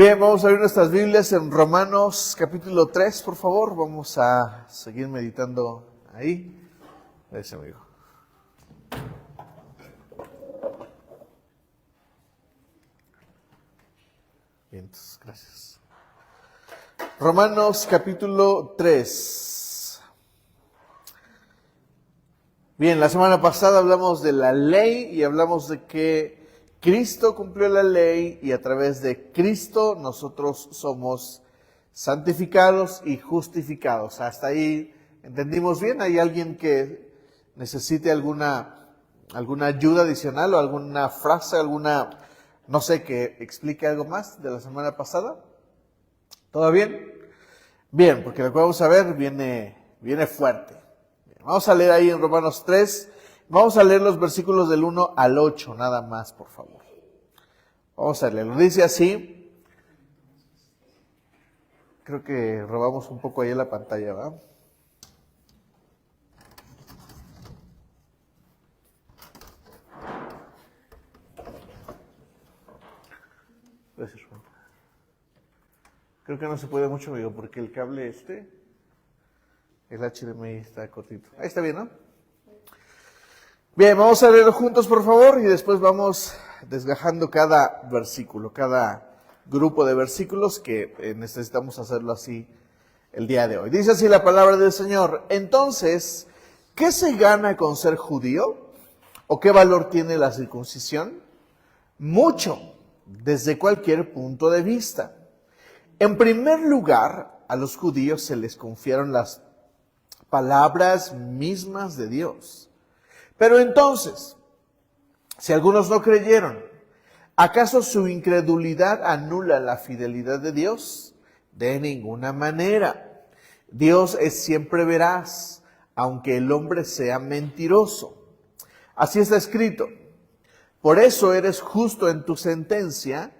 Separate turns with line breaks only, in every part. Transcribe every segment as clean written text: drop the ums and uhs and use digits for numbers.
Bien, vamos a abrir nuestras Biblias en Romanos capítulo 3, por favor. Vamos a seguir meditando ahí. Gracias, amigo. Bien, entonces, gracias. Romanos capítulo 3. Bien, la semana pasada hablamos de la ley y hablamos de que Cristo cumplió la ley y a través de Cristo nosotros somos santificados y justificados. Hasta ahí entendimos bien. ¿Hay alguien que necesite alguna ayuda adicional o alguna frase, no sé, que explique algo más de la semana pasada? ¿Todo bien? Bien, porque lo que vamos a ver viene fuerte. Bien, vamos a leer ahí en Romanos 3. Vamos a leer los versículos del 1 al 8, nada más, por favor. Vamos a leerlo. Dice así. Creo que robamos un poco ahí en la pantalla, ¿verdad? Gracias, Juan. Creo que no se puede mucho, amigo, porque el cable el HDMI está cortito. Ahí está bien, ¿no? Bien, vamos a leerlo juntos, por favor, y después vamos desgajando cada versículo, cada grupo de versículos que necesitamos hacerlo así el día de hoy. Dice así la palabra del Señor. Entonces, ¿qué se gana con ser judío? ¿O qué valor tiene la circuncisión? Mucho, desde cualquier punto de vista. En primer lugar, a los judíos se les confiaron las palabras mismas de Dios. Pero entonces, si algunos no creyeron, ¿acaso su incredulidad anula la fidelidad de Dios? De ninguna manera. Dios es siempre veraz, aunque el hombre sea mentiroso. Así está escrito. Por eso eres justo en tu sentencia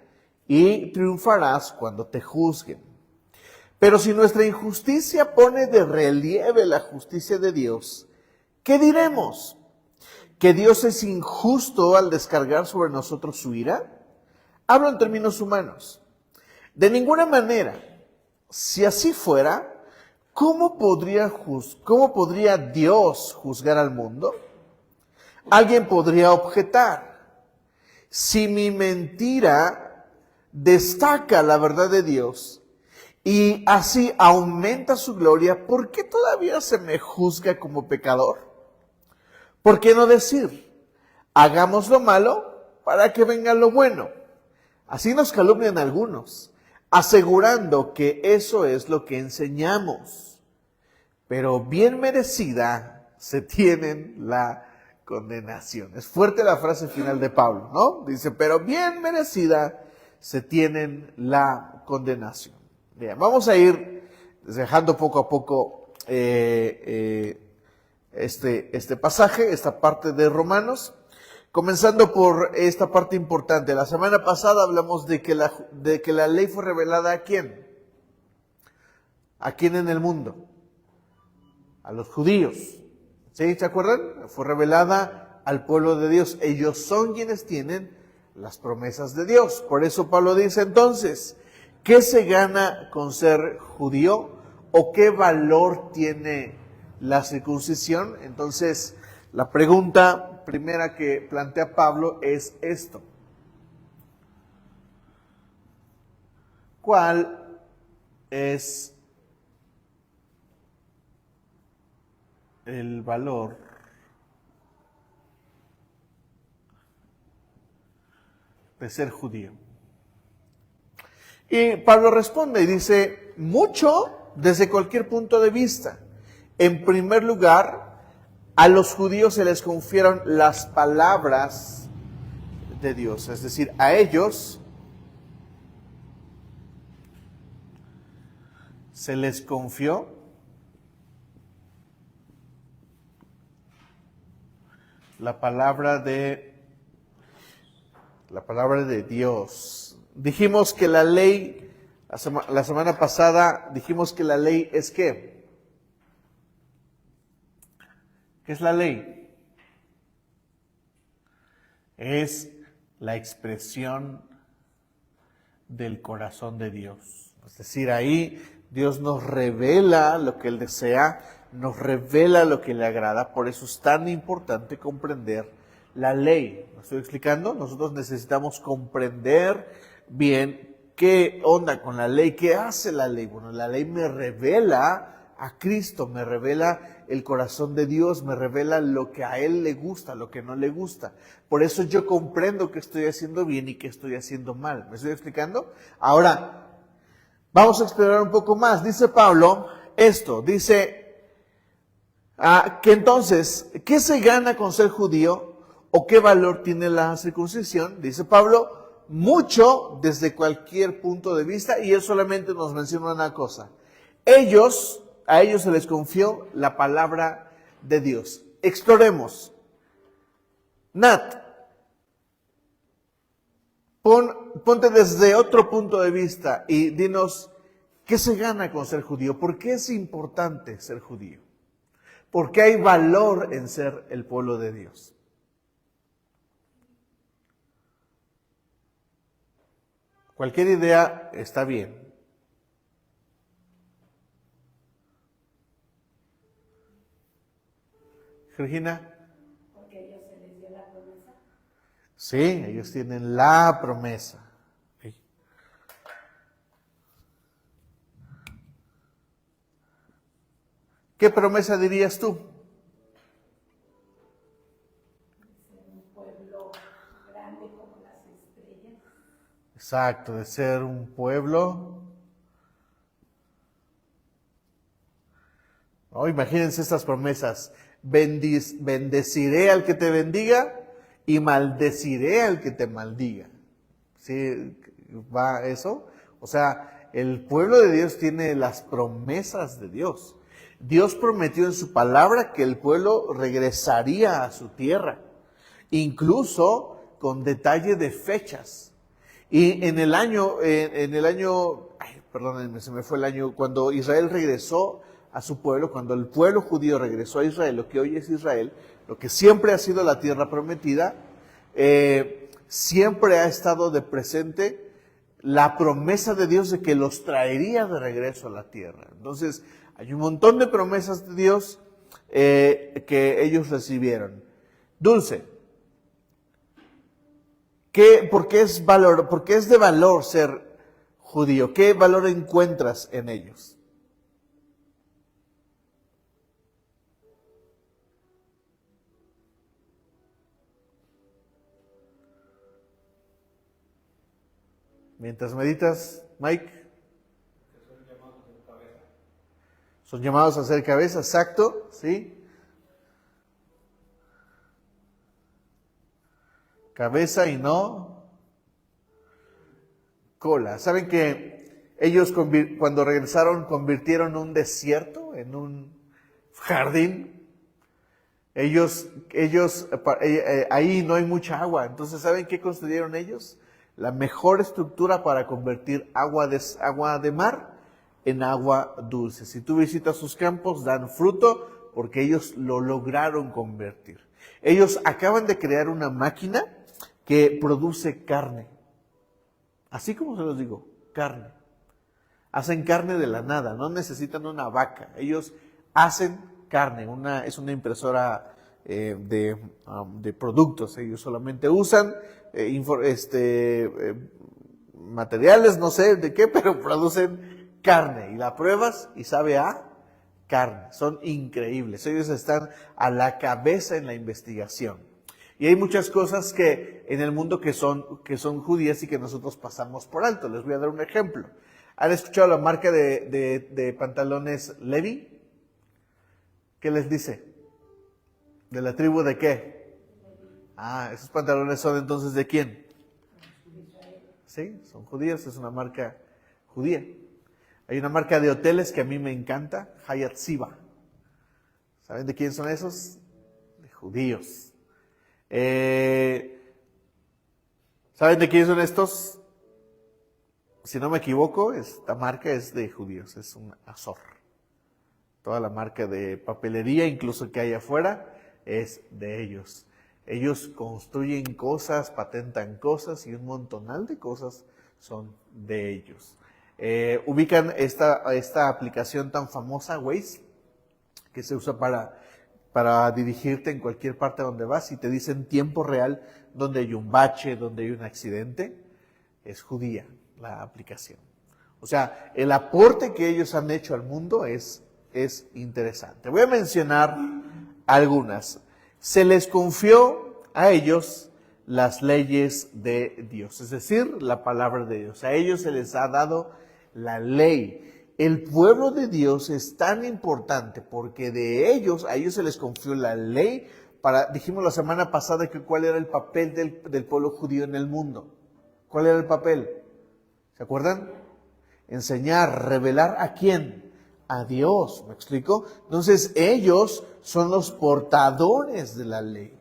y triunfarás cuando te juzguen. Pero si nuestra injusticia pone de relieve la justicia de Dios, ¿qué diremos? ¿Que Dios es injusto al descargar sobre nosotros su ira? Hablo en términos humanos. De ninguna manera. Si así fuera, ¿cómo podría Dios juzgar al mundo? Alguien podría objetar. Si mi mentira destaca la verdad de Dios y así aumenta su gloria, ¿por qué todavía se me juzga como pecador? ¿Por qué no decir, hagamos lo malo para que venga lo bueno? Así nos calumnian algunos, asegurando que eso es lo que enseñamos. Pero bien merecida se tienen la condenación. Es fuerte la frase final de Pablo, ¿no? Dice, pero bien merecida se tienen la condenación. Bien, vamos a ir dejando poco a poco este pasaje, esta parte de Romanos, comenzando por esta parte importante. La semana pasada hablamos de que la ley fue revelada ¿a quién? ¿A quién en el mundo? A los judíos. ¿Sí? ¿Se acuerdan? Fue revelada al pueblo de Dios. Ellos son quienes tienen las promesas de Dios. Por eso Pablo dice entonces, ¿qué se gana con ser judío? ¿O qué valor tiene la circuncisión? Entonces, la pregunta primera que plantea Pablo es esto. ¿Cuál es el valor de ser judío? Y Pablo responde y dice, mucho desde cualquier punto de vista. En primer lugar, a los judíos se les confiaron las palabras de Dios, es decir, a ellos se les confió la palabra de Dios. Dijimos que la ley, la semana pasada dijimos que la ley es ¿qué? ¿Qué es la ley? Es la expresión del corazón de Dios. Es decir, ahí Dios nos revela lo que Él desea, nos revela lo que le agrada. Por eso es tan importante comprender la ley. ¿Me estoy explicando? Nosotros necesitamos comprender bien qué onda con la ley, qué hace la ley. Bueno, la ley me revela a Cristo, me revela el corazón de Dios, me revela lo que a Él le gusta, lo que no le gusta. Por eso yo comprendo que estoy haciendo bien y que estoy haciendo mal. ¿Me estoy explicando? Ahora, vamos a explorar un poco más. Dice Pablo esto, dice que entonces, ¿qué se gana con ser judío o qué valor tiene la circuncisión? Dice Pablo, mucho desde cualquier punto de vista, y él solamente nos menciona una cosa. A ellos se les confió la palabra de Dios. Exploremos. Nat, ponte desde otro punto de vista y dinos, ¿qué se gana con ser judío? ¿Por qué es importante ser judío? ¿Por qué hay valor en ser el pueblo de Dios? Cualquier idea está bien. Regina.
Porque a ellos se les dio la promesa.
Sí, ellos tienen la promesa. Sí. ¿Qué promesa dirías tú?
Ser un pueblo grande como las estrellas.
Exacto, de ser un pueblo. Oh, imagínense estas promesas. Bendeciré al que te bendiga y maldeciré al que te maldiga. ¿Sí va eso? O sea, el pueblo de Dios tiene las promesas de Dios. Dios prometió en su palabra que el pueblo regresaría a su tierra, incluso con detalle de fechas. Y en el año, perdónenme, se me fue el año, cuando Israel regresó a su pueblo, cuando el pueblo judío regresó a Israel, lo que hoy es Israel, lo que siempre ha sido la tierra prometida, siempre ha estado de presente la promesa de Dios de que los traería de regreso a la tierra. Entonces, hay un montón de promesas de Dios que ellos recibieron. Dulce, ¿por qué es de valor ser judío? ¿Qué valor encuentras en ellos? Mientras meditas, Mike. Son llamados a ser cabeza, exacto, ¿sí? Cabeza y no cola. ¿Saben que ellos cuando regresaron convirtieron un desierto en un jardín? Ahí no hay mucha agua. Entonces, ¿saben qué construyeron ellos? La mejor estructura para convertir agua de mar en agua dulce. Si tú visitas sus campos, dan fruto porque ellos lo lograron convertir. Ellos acaban de crear una máquina que produce carne. Así como se los digo, carne. Hacen carne de la nada, no necesitan una vaca. Ellos hacen carne, es una impresora de productos. Ellos solamente usan materiales, no sé de qué, pero producen carne. Y la pruebas y sabe a carne. Son increíbles. Ellos están a la cabeza en la investigación. Y hay muchas cosas que en el mundo que son judías y que nosotros pasamos por alto. Les voy a dar un ejemplo. ¿Han escuchado la marca de pantalones Levi? ¿Qué les dice? ¿De la tribu de qué? Esos pantalones son entonces ¿de quién? Sí, son judíos, es una marca judía. Hay una marca de hoteles que a mí me encanta, Hyatt Ziva. ¿Saben de quién son esos? De judíos. ¿Saben de quién son estos? Si no me equivoco, esta marca es de judíos, es un Azor. Toda la marca de papelería, incluso que hay afuera, es de ellos. Ellos construyen cosas, patentan cosas y un montonal de cosas son de ellos. Ubican esta aplicación tan famosa, Waze, que se usa para dirigirte en cualquier parte donde vas y te dice en tiempo real donde hay un bache, donde hay un accidente. Es judía la aplicación. O sea, el aporte que ellos han hecho al mundo es interesante. Voy a mencionar algunas. Se les confió a ellos las leyes de Dios, es decir, la palabra de Dios. A ellos se les ha dado la ley. El pueblo de Dios es tan importante porque a ellos se les confió la ley. Dijimos la semana pasada que cuál era el papel del pueblo judío en el mundo. ¿Cuál era el papel? ¿Se acuerdan? Enseñar, revelar ¿a quién? A Dios, ¿me explico? Entonces ellos son los portadores de la ley.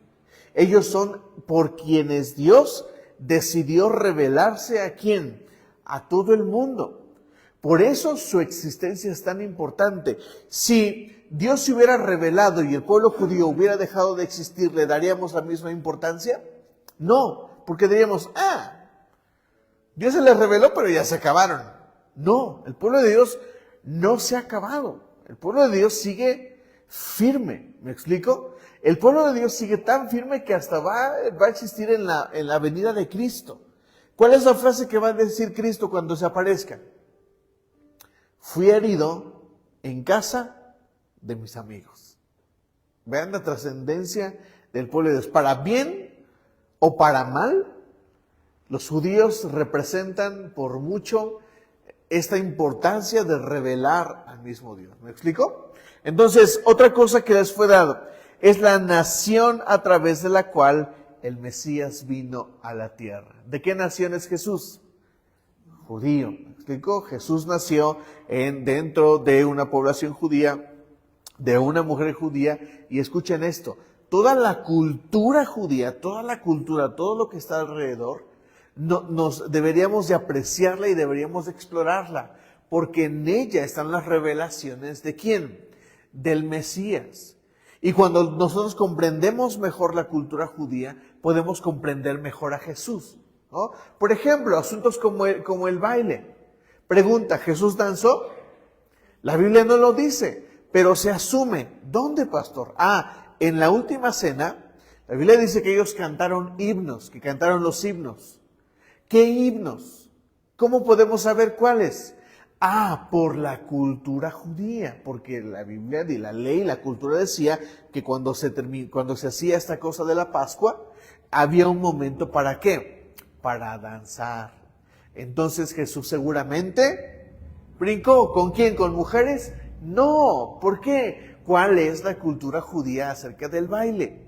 Ellos son por quienes Dios decidió revelarse ¿a quién? A todo el mundo. Por eso su existencia es tan importante. Si Dios se hubiera revelado y el pueblo judío hubiera dejado de existir, ¿le daríamos la misma importancia? No, porque diríamos, Dios se les reveló, pero ya se acabaron. No, el pueblo de Dios no se ha acabado. El pueblo de Dios sigue firme. ¿Me explico? El pueblo de Dios sigue tan firme que hasta va a existir en la venida de Cristo. ¿Cuál es la frase que va a decir Cristo cuando se aparezca? Fui herido en casa de mis amigos. Vean la trascendencia del pueblo de Dios. Para bien o para mal, los judíos representan por mucho esta importancia de revelar al mismo Dios. ¿Me explico? Entonces, otra cosa que les fue dado es la nación a través de la cual el Mesías vino a la tierra. ¿De qué nación es Jesús? Judío. ¿Me explico? Jesús nació dentro de una población judía, de una mujer judía, y escuchen esto, toda la cultura judía, todo lo que está alrededor, deberíamos de apreciarla y deberíamos de explorarla, porque en ella están las revelaciones ¿de quién? Del Mesías. Y cuando nosotros comprendemos mejor la cultura judía, podemos comprender mejor a Jesús, ¿no? Por ejemplo, asuntos como el baile. Pregunta, ¿Jesús danzó? La Biblia no lo dice, pero se asume. ¿Dónde, pastor? En la última cena, la Biblia dice que ellos cantaron himnos, que cantaron los himnos. ¿Qué himnos? ¿Cómo podemos saber cuáles? Por la cultura judía, porque la Biblia y la ley, la cultura decía que cuando se hacía esta cosa de la Pascua, había un momento ¿para qué? Para danzar. Entonces Jesús seguramente brincó. ¿Con quién? ¿Con mujeres? No. ¿Por qué? ¿Cuál es la cultura judía acerca del baile?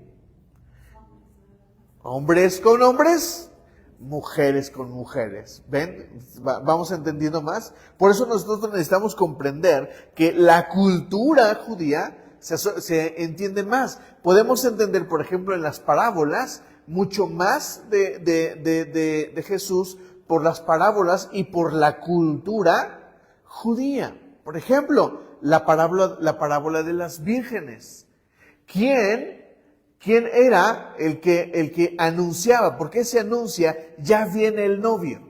Hombres con hombres, mujeres con mujeres. ¿Ven? Vamos entendiendo más. Por eso nosotros necesitamos comprender que la cultura judía se entiende más. Podemos entender, por ejemplo, en las parábolas, mucho más de Jesús por las parábolas y por la cultura judía. Por ejemplo, la parábola de las vírgenes. ¿Quién era el que anunciaba? ¿Por qué se anuncia? Ya viene el novio.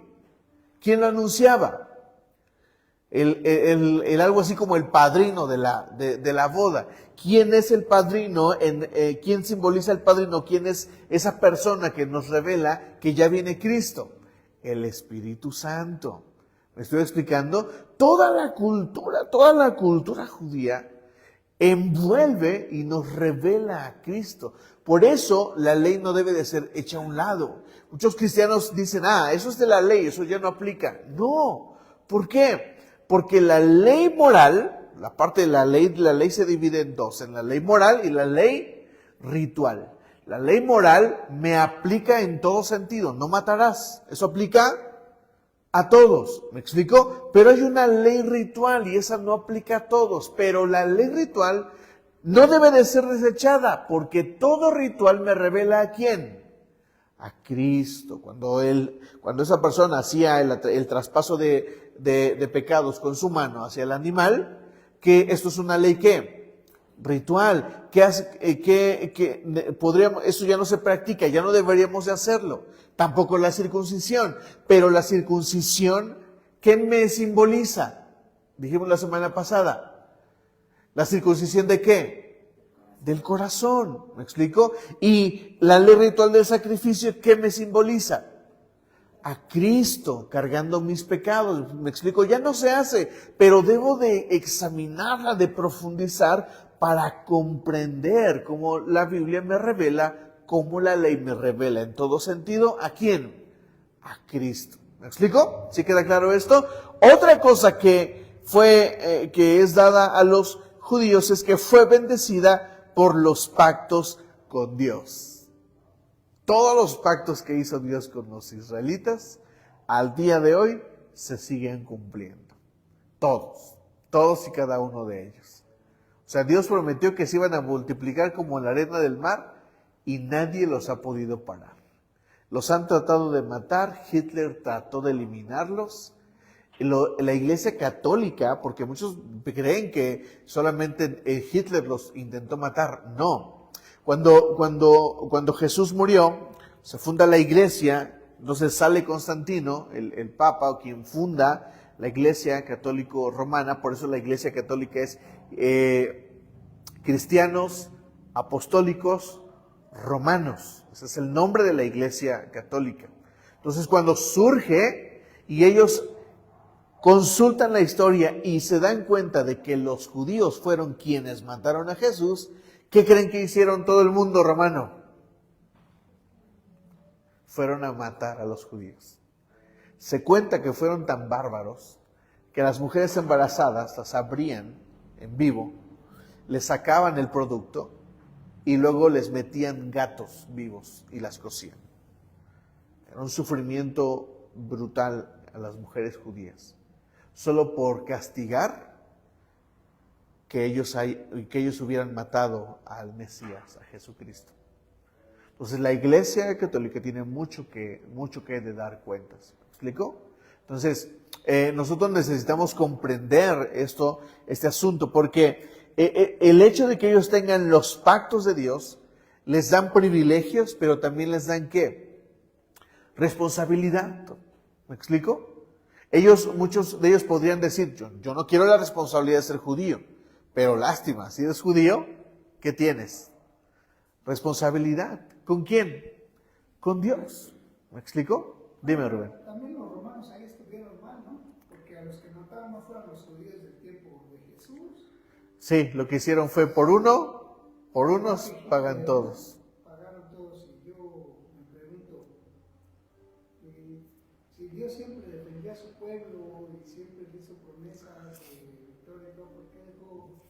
¿Quién lo anunciaba? El algo así como el padrino de la boda. ¿Quién es el padrino? ¿Quién simboliza el padrino? ¿Quién es esa persona que nos revela que ya viene Cristo? El Espíritu Santo. ¿Me estoy explicando? Toda la cultura judía envuelve y nos revela a Cristo. Por eso la ley no debe de ser hecha a un lado. Muchos cristianos dicen, eso es de la ley, eso ya no aplica. No. ¿Por qué? Porque la ley moral, la parte de la ley se divide en dos, en la ley moral y la ley ritual. La ley moral me aplica en todo sentido, no matarás. Eso aplica a todos, ¿me explico? Pero hay una ley ritual y esa no aplica a todos. Pero la ley ritual no debe de ser desechada, porque todo ritual me revela ¿a quién? A Cristo. Cuando esa persona hacía el traspaso de pecados con su mano hacia el animal, que esto es una ley ¿qué? ritual, podríamos, eso ya no se practica, ya no deberíamos de hacerlo. Tampoco la circuncisión, pero la circuncisión, ¿qué me simboliza? Dijimos la semana pasada. ¿La circuncisión de qué? Del corazón, ¿me explico? Y la ley ritual del sacrificio, ¿qué me simboliza? A Cristo cargando mis pecados, ¿me explico? Ya no se hace, pero debo de examinarla, de profundizar para comprender cómo la Biblia me revela, cómo la ley me revela en todo sentido. ¿A quién? A Cristo. ¿Me explico? ¿Sí queda claro esto? Otra cosa que es dada a los judíos es que fue bendecida por los pactos con Dios. Todos los pactos que hizo Dios con los israelitas, al día de hoy, se siguen cumpliendo. Todos y cada uno de ellos. O sea, Dios prometió que se iban a multiplicar como la arena del mar y nadie los ha podido parar. Los han tratado de matar, Hitler trató de eliminarlos. La Iglesia Católica, porque muchos creen que solamente Hitler los intentó matar, no. Cuando Jesús murió, se funda la Iglesia, entonces sale Constantino, el Papa, o quien funda la Iglesia Católico Romana, por eso la Iglesia Católica es cristianos, apostólicos, romanos. Ese es el nombre de la Iglesia Católica. Entonces cuando surge y ellos consultan la historia y se dan cuenta de que los judíos fueron quienes mataron a Jesús, ¿qué creen que hicieron todo el mundo romano? Fueron a matar a los judíos. Se cuenta que fueron tan bárbaros que las mujeres embarazadas las abrían en vivo, les sacaban el producto y luego les metían gatos vivos y las cocían. Era un sufrimiento brutal a las mujeres judías, solo por castigar que ellos hubieran matado al Mesías, a Jesucristo. Entonces la Iglesia Católica tiene mucho que de dar cuentas. ¿Me explico? Entonces nosotros necesitamos comprender este asunto, porque el hecho de que ellos tengan los pactos de Dios les dan privilegios, pero también les dan ¿qué? Responsabilidad. ¿Me explico? Muchos de ellos podrían decir, yo no quiero la responsabilidad de ser judío, pero lástima, si eres judío, ¿qué tienes? Responsabilidad. ¿Con quién? Con Dios. ¿Me explico? Dime, Rubén.
También los romanos ahí estuvieron mal, ¿no? Porque a los que mataban no fueron los judíos del tiempo de Jesús.
Sí, lo que hicieron fue por unos pagan todos.
Pagaron todos. Y yo me pregunto, si Dios siempre defendía a su pueblo y siempre le hizo promesas de victoria y todo, ¿por qué dejó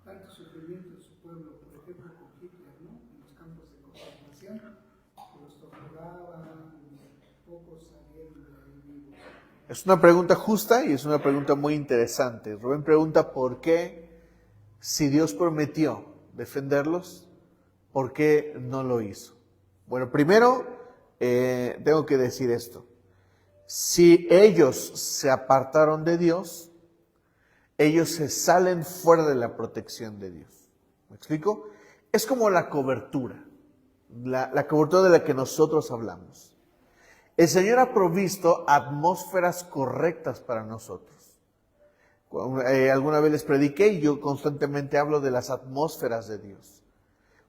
tanto sufrimiento de su pueblo? Por ejemplo, con Hitler, ¿no? En los campos de concentración, los torturaban, pocos salieron de ahí vivos.
Es una pregunta justa y es una pregunta muy interesante. Rubén pregunta por qué, si Dios prometió defenderlos, ¿por qué no lo hizo? Bueno, primero tengo que decir esto. Si ellos se apartaron de Dios, ellos se salen fuera de la protección de Dios. ¿Me explico? Es como la cobertura, la cobertura de la que nosotros hablamos. El Señor ha provisto atmósferas correctas para nosotros. Alguna vez les prediqué y yo constantemente hablo de las atmósferas de Dios.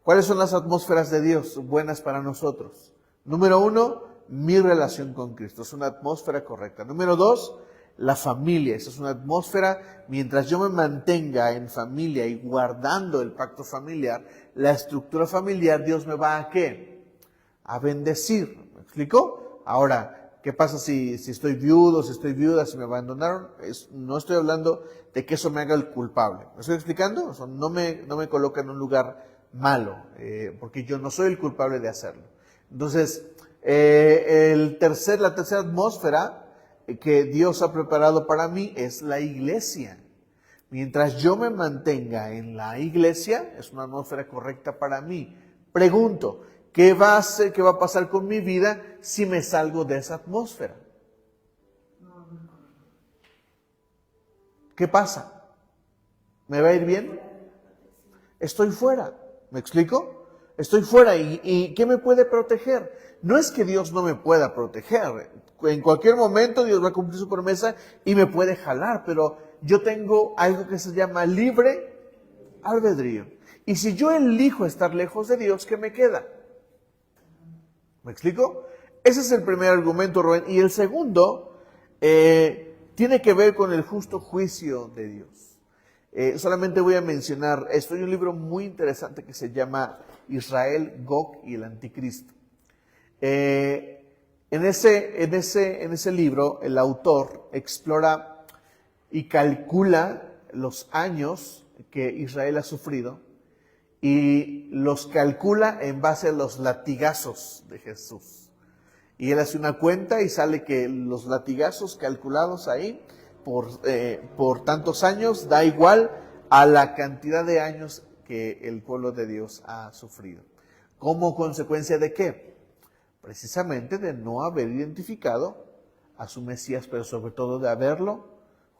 ¿Cuáles son las atmósferas de Dios buenas para nosotros? Número 1, mi relación con Cristo. Es una atmósfera correcta. Número 2, la familia. Esa es una atmósfera, mientras yo me mantenga en familia y guardando el pacto familiar, la estructura familiar, Dios me va a ¿qué? A bendecir. ¿Me explico? Ahora, ¿qué pasa si estoy viudo, si estoy viuda, si me abandonaron? No estoy hablando de que eso me haga el culpable. ¿Me estoy explicando? O sea, no me coloca en un lugar malo, porque yo no soy el culpable de hacerlo. Entonces, la tercera atmósfera que Dios ha preparado para mí es la iglesia. Mientras yo me mantenga en la iglesia, es una atmósfera correcta para mí. Pregunto, ¿qué va a pasar con mi vida si me salgo de esa atmósfera? ¿Qué pasa? ¿Me va a ir bien? estoy fuera. ¿Me explico? Estoy fuera. ¿Y qué me puede proteger? No es que Dios no me pueda proteger. En cualquier momento Dios va a cumplir su promesa y me puede jalar, pero yo tengo algo que se llama libre albedrío. Y si yo elijo estar lejos de Dios, ¿qué me queda? ¿Me explico? Ese es el primer argumento, Rubén. Y el segundo tiene que ver con el justo juicio de Dios. Solamente voy a mencionar esto. Hay un libro muy interesante que se llama Israel, Gog y el Anticristo. En ese libro, el autor explora y calcula los años que Israel ha sufrido y los calcula en base a los latigazos de Jesús. Y él hace una cuenta y sale que los latigazos calculados ahí por tantos años da igual a la cantidad de años que el pueblo de Dios ha sufrido. ¿Como consecuencia de qué? Precisamente de no haber identificado a su Mesías, pero sobre todo de haberlo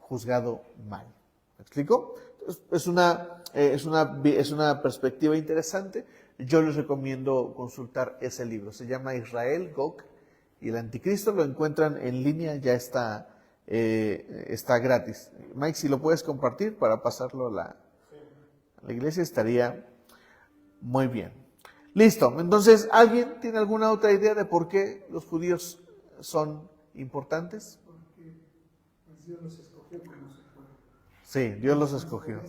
juzgado mal. ¿Me explico? Es una perspectiva interesante. Yo les recomiendo consultar ese libro. Se llama Israel, Gog y el Anticristo. Lo encuentran en línea, ya está gratis. Mike, si lo puedes compartir para pasarlo a la iglesia, estaría muy bien. Listo. Entonces, ¿alguien tiene alguna otra idea de por qué los judíos son importantes?
Porque pues, Dios los escogió como su pueblo.
Sí, Dios los escogió.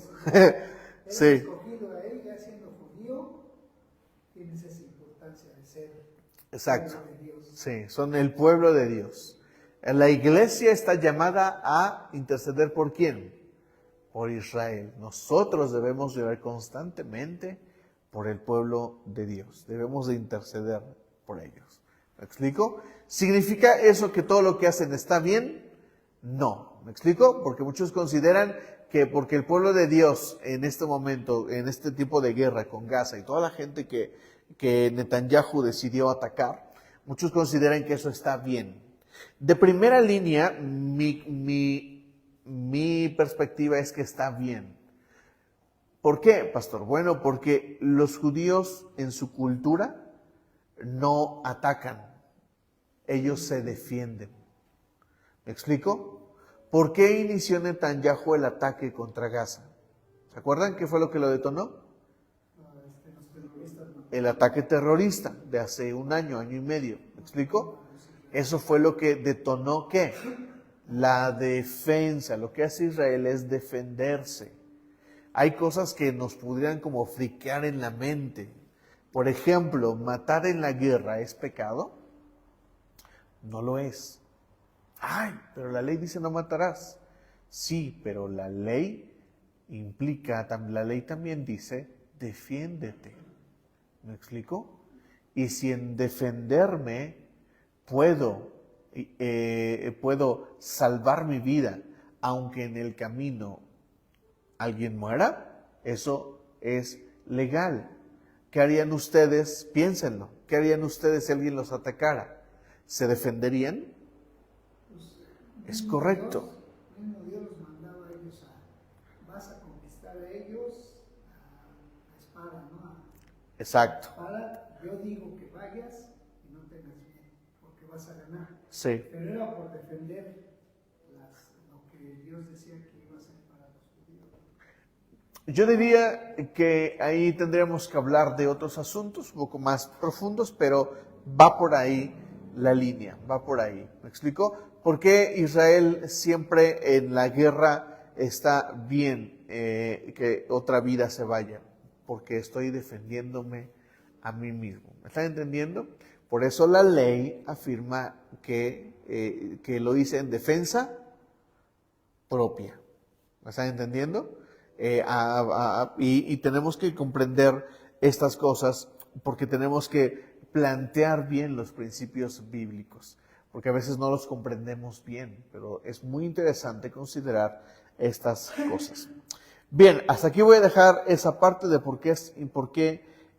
Sí. Escogido a él, ya siendo judío, tienes esa importancia de ser
Exacto.
pueblo de Dios.
Sí, son el pueblo de Dios. La iglesia está llamada a interceder ¿por quién? Por Israel. Nosotros debemos llorar constantemente por el pueblo de Dios. Debemos de interceder por ellos. ¿Me explico? ¿Significa eso que todo lo que hacen está bien? No. ¿Me explico? Porque muchos consideran que porque el pueblo de Dios en este momento, en este tipo de guerra con Gaza y toda la gente que Netanyahu decidió atacar, muchos consideran que eso está bien. De primera línea, mi perspectiva es que está bien. ¿Por qué, pastor? Bueno, porque los judíos en su cultura no atacan, ellos se defienden. ¿Me explico? ¿Por qué inició Netanyahu el ataque contra Gaza? ¿Se acuerdan qué fue lo que lo detonó? El ataque terrorista de hace un año y medio. ¿Me explico? Eso fue lo que detonó ¿qué? La defensa. Lo que hace Israel es defenderse. Hay cosas que nos pudieran como friquear en la mente. Por ejemplo, ¿matar en la guerra es pecado? No lo es. Ay, pero la ley dice no matarás. Sí, pero la ley implica, la ley también dice defiéndete. ¿Me explico? Y si en defenderme puedo salvar mi vida, aunque en el camino alguien muera, eso es legal. ¿Qué harían ustedes? Piénsenlo. ¿Qué harían ustedes si alguien los atacara? ¿Se defenderían? Es correcto.
Dios los mandaba a ellos vas a conquistar a ellos a espada, ¿no?
Exacto.
Espada, yo digo que vayas y no tengas miedo, porque vas a ganar.
Sí.
Pero era por defender lo que Dios decía que iba a hacer para los judíos.
Yo diría que ahí tendríamos que hablar de otros asuntos un poco más profundos, pero va por ahí la línea, va por ahí. ¿Me explico? ¿Por qué Israel siempre en la guerra está bien que otra vida se vaya? Porque estoy defendiéndome a mí mismo. ¿Me están entendiendo? Por eso la ley afirma que lo dice en defensa propia. ¿Me están entendiendo? Y tenemos que comprender estas cosas porque tenemos que plantear bien los principios bíblicos, porque a veces no los comprendemos bien, pero es muy interesante considerar estas cosas. Bien, hasta aquí voy a dejar esa parte de por qué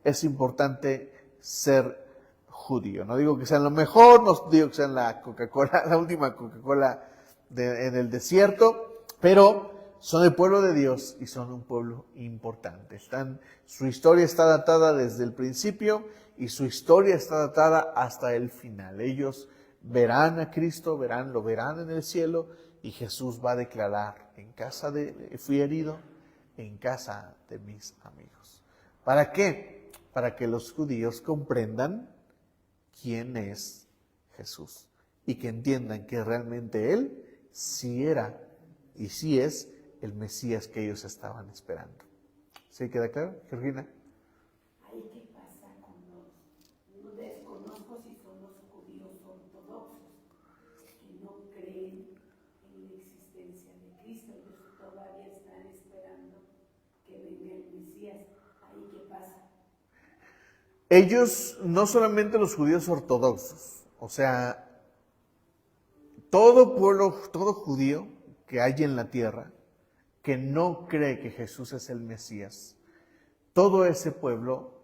es importante ser judío. No digo que sean lo mejor, no digo que sean la Coca-Cola, la última Coca-Cola en el desierto, pero Son el pueblo de Dios y son un pueblo importante. Su historia está datada desde el principio y su historia está datada hasta el final. Ellos verán a Cristo, lo verán en el cielo y Jesús va a declarar: fui herido en casa de mis amigos. ¿Para qué? Para que los judíos comprendan quién es Jesús y que entiendan que realmente Él sí era y sí es el Mesías que ellos estaban esperando. ¿Sí queda claro, Georgina?
Ahí qué pasa con no desconozco si son los judíos ortodoxos que no creen en la existencia de Cristo. Ellos todavía están esperando que venga el Mesías. Ahí qué pasa.
Ellos, no solamente los judíos ortodoxos, o sea, todo pueblo, todo judío que hay en la tierra, que no cree que Jesús es el Mesías, todo ese pueblo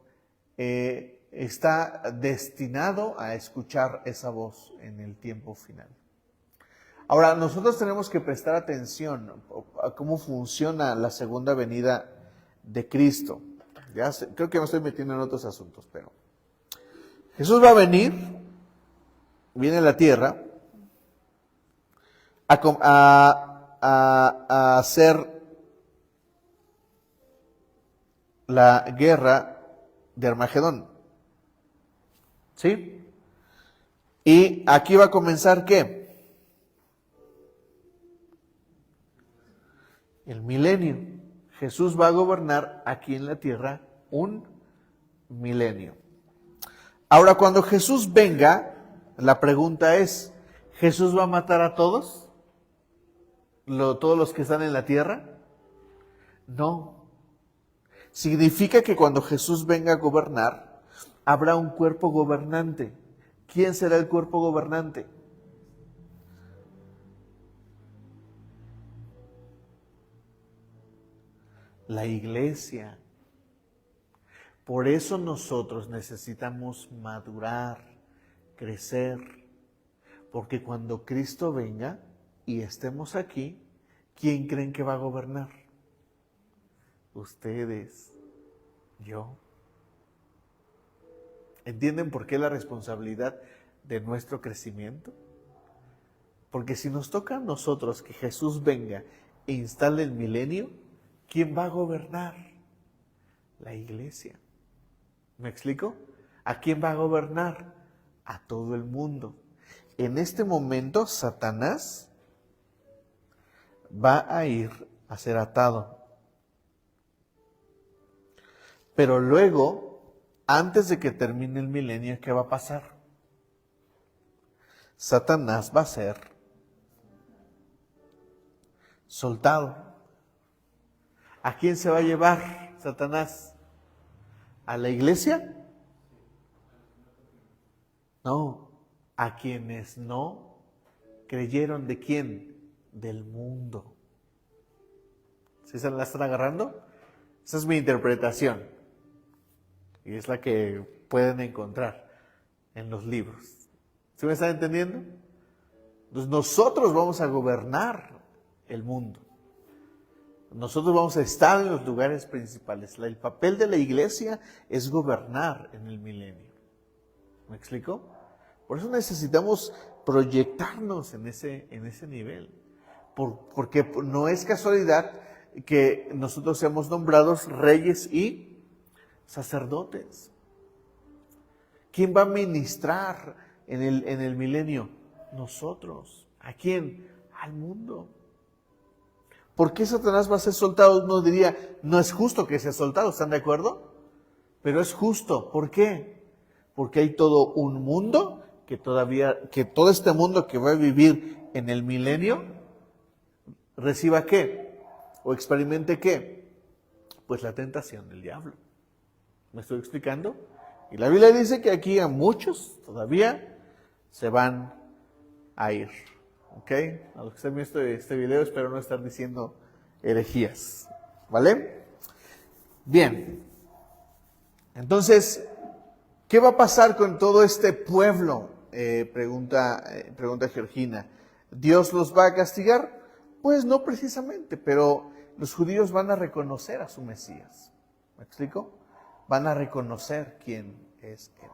está destinado a escuchar esa voz en el tiempo final. Ahora, nosotros tenemos que prestar atención a cómo funciona la segunda venida de Cristo. Creo que me estoy metiendo en otros asuntos, pero Jesús va a venir, viene a la tierra a hacer la guerra de Armagedón. ¿Sí? Y aquí va a comenzar ¿qué? El milenio. Jesús va a gobernar aquí en la tierra un milenio. Ahora, cuando Jesús venga, la pregunta es: ¿Jesús va a matar a todos? ¿Todos los que están en la tierra? No. Significa que cuando Jesús venga a gobernar, habrá un cuerpo gobernante. ¿Quién será el cuerpo gobernante? La iglesia. Por eso nosotros necesitamos madurar, crecer, porque cuando Cristo venga y estemos aquí, ¿quién creen que va a gobernar? Ustedes, yo. ¿Entienden por qué la responsabilidad de nuestro crecimiento? Porque si nos toca a nosotros que Jesús venga e instale el milenio, ¿quién va a gobernar? La iglesia. ¿Me explico? ¿A quién va a gobernar? A todo el mundo. En este momento, Satanás va a ir a ser atado. Pero luego, antes de que termine el milenio, ¿qué va a pasar? Satanás va a ser soltado. ¿A quién se va a llevar Satanás? ¿A la iglesia? No, a quienes no creyeron. ¿De quién? Del mundo. ¿Sí se la están agarrando? Esa es mi interpretación. Y es la que pueden encontrar en los libros. ¿Sí me están entendiendo? Entonces nosotros vamos a gobernar el mundo. Nosotros vamos a estar en los lugares principales. El papel de la iglesia es gobernar en el milenio. ¿Me explico? Por eso necesitamos proyectarnos en ese nivel. Porque no es casualidad que nosotros seamos nombrados reyes y sacerdotes. ¿Quién va a ministrar en el milenio? Nosotros. ¿A quién? Al mundo. ¿Por qué Satanás va a ser soltado? Uno diría, no es justo que sea soltado, ¿están de acuerdo? Pero es justo. ¿Por qué? Porque hay todo un mundo que todo este mundo que va a vivir en el milenio, reciba ¿qué? ¿O experimente qué? Pues la tentación del diablo. ¿Me estoy explicando? Y la Biblia dice que aquí a muchos todavía se van a ir. ¿Ok? A los que estén viendo este video, espero no estar diciendo herejías. ¿Vale? Bien. Entonces, ¿qué va a pasar con todo este pueblo? Pregunta Georgina. ¿Dios los va a castigar? Pues no precisamente, pero los judíos van a reconocer a su Mesías. ¿Me explico? Van a reconocer quién es Él.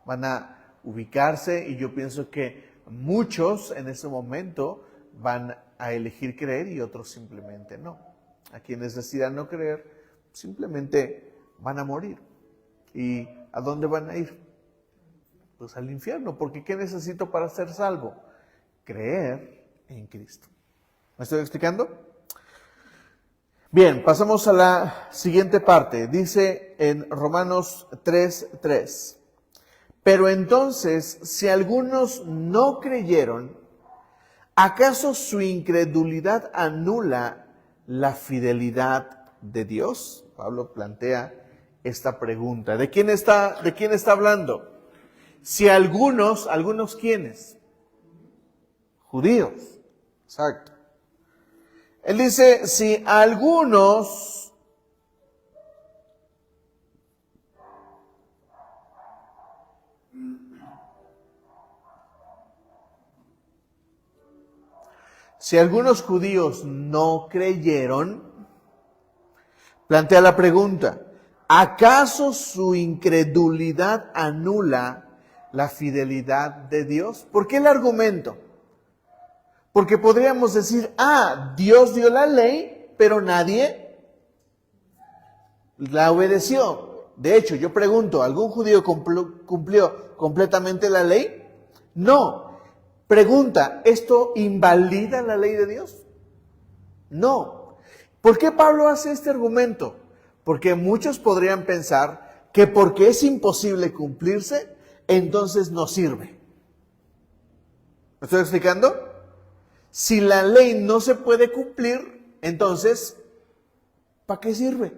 Van a ubicarse y yo pienso que muchos en ese momento van a elegir creer y otros simplemente no. A quienes decidan no creer, simplemente van a morir. ¿Y a dónde van a ir? Pues al infierno, porque ¿qué necesito para ser salvo? Creer en Cristo. ¿Me estoy explicando? Bien, pasamos a la siguiente parte. Dice en Romanos 3:3. Pero entonces, si algunos no creyeron, ¿acaso su incredulidad anula la fidelidad de Dios? Pablo plantea esta pregunta. ¿De quién está hablando? Si ¿algunos quiénes? Judíos. Exacto. Él dice, si algunos judíos no creyeron, plantea la pregunta, ¿acaso su incredulidad anula la fidelidad de Dios? ¿Por qué el argumento? Porque podríamos decir, Dios dio la ley, pero nadie la obedeció. De hecho, yo pregunto, ¿algún judío cumplió completamente la ley? No. Pregunta, ¿esto invalida la ley de Dios? No. ¿Por qué Pablo hace este argumento? Porque muchos podrían pensar que porque es imposible cumplirse, entonces no sirve. ¿Me estoy explicando? Si la ley no se puede cumplir, entonces, ¿para qué sirve?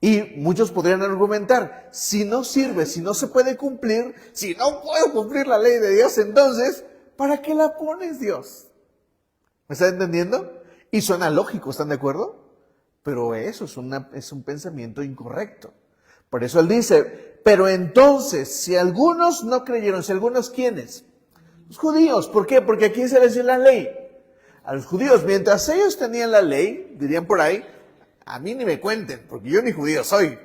Y muchos podrían argumentar, si no sirve, si no se puede cumplir, si no puedo cumplir la ley de Dios, entonces, ¿para qué la pones, Dios? ¿Me está entendiendo? Y suena lógico, ¿están de acuerdo? Pero eso es un pensamiento incorrecto. Por eso él dice, pero entonces, si algunos no creyeron, si algunos ¿quiénes? Los judíos. ¿Por qué? Porque aquí se les dio la ley. A los judíos, mientras ellos tenían la ley, dirían por ahí, a mí ni me cuenten, porque yo ni judío soy.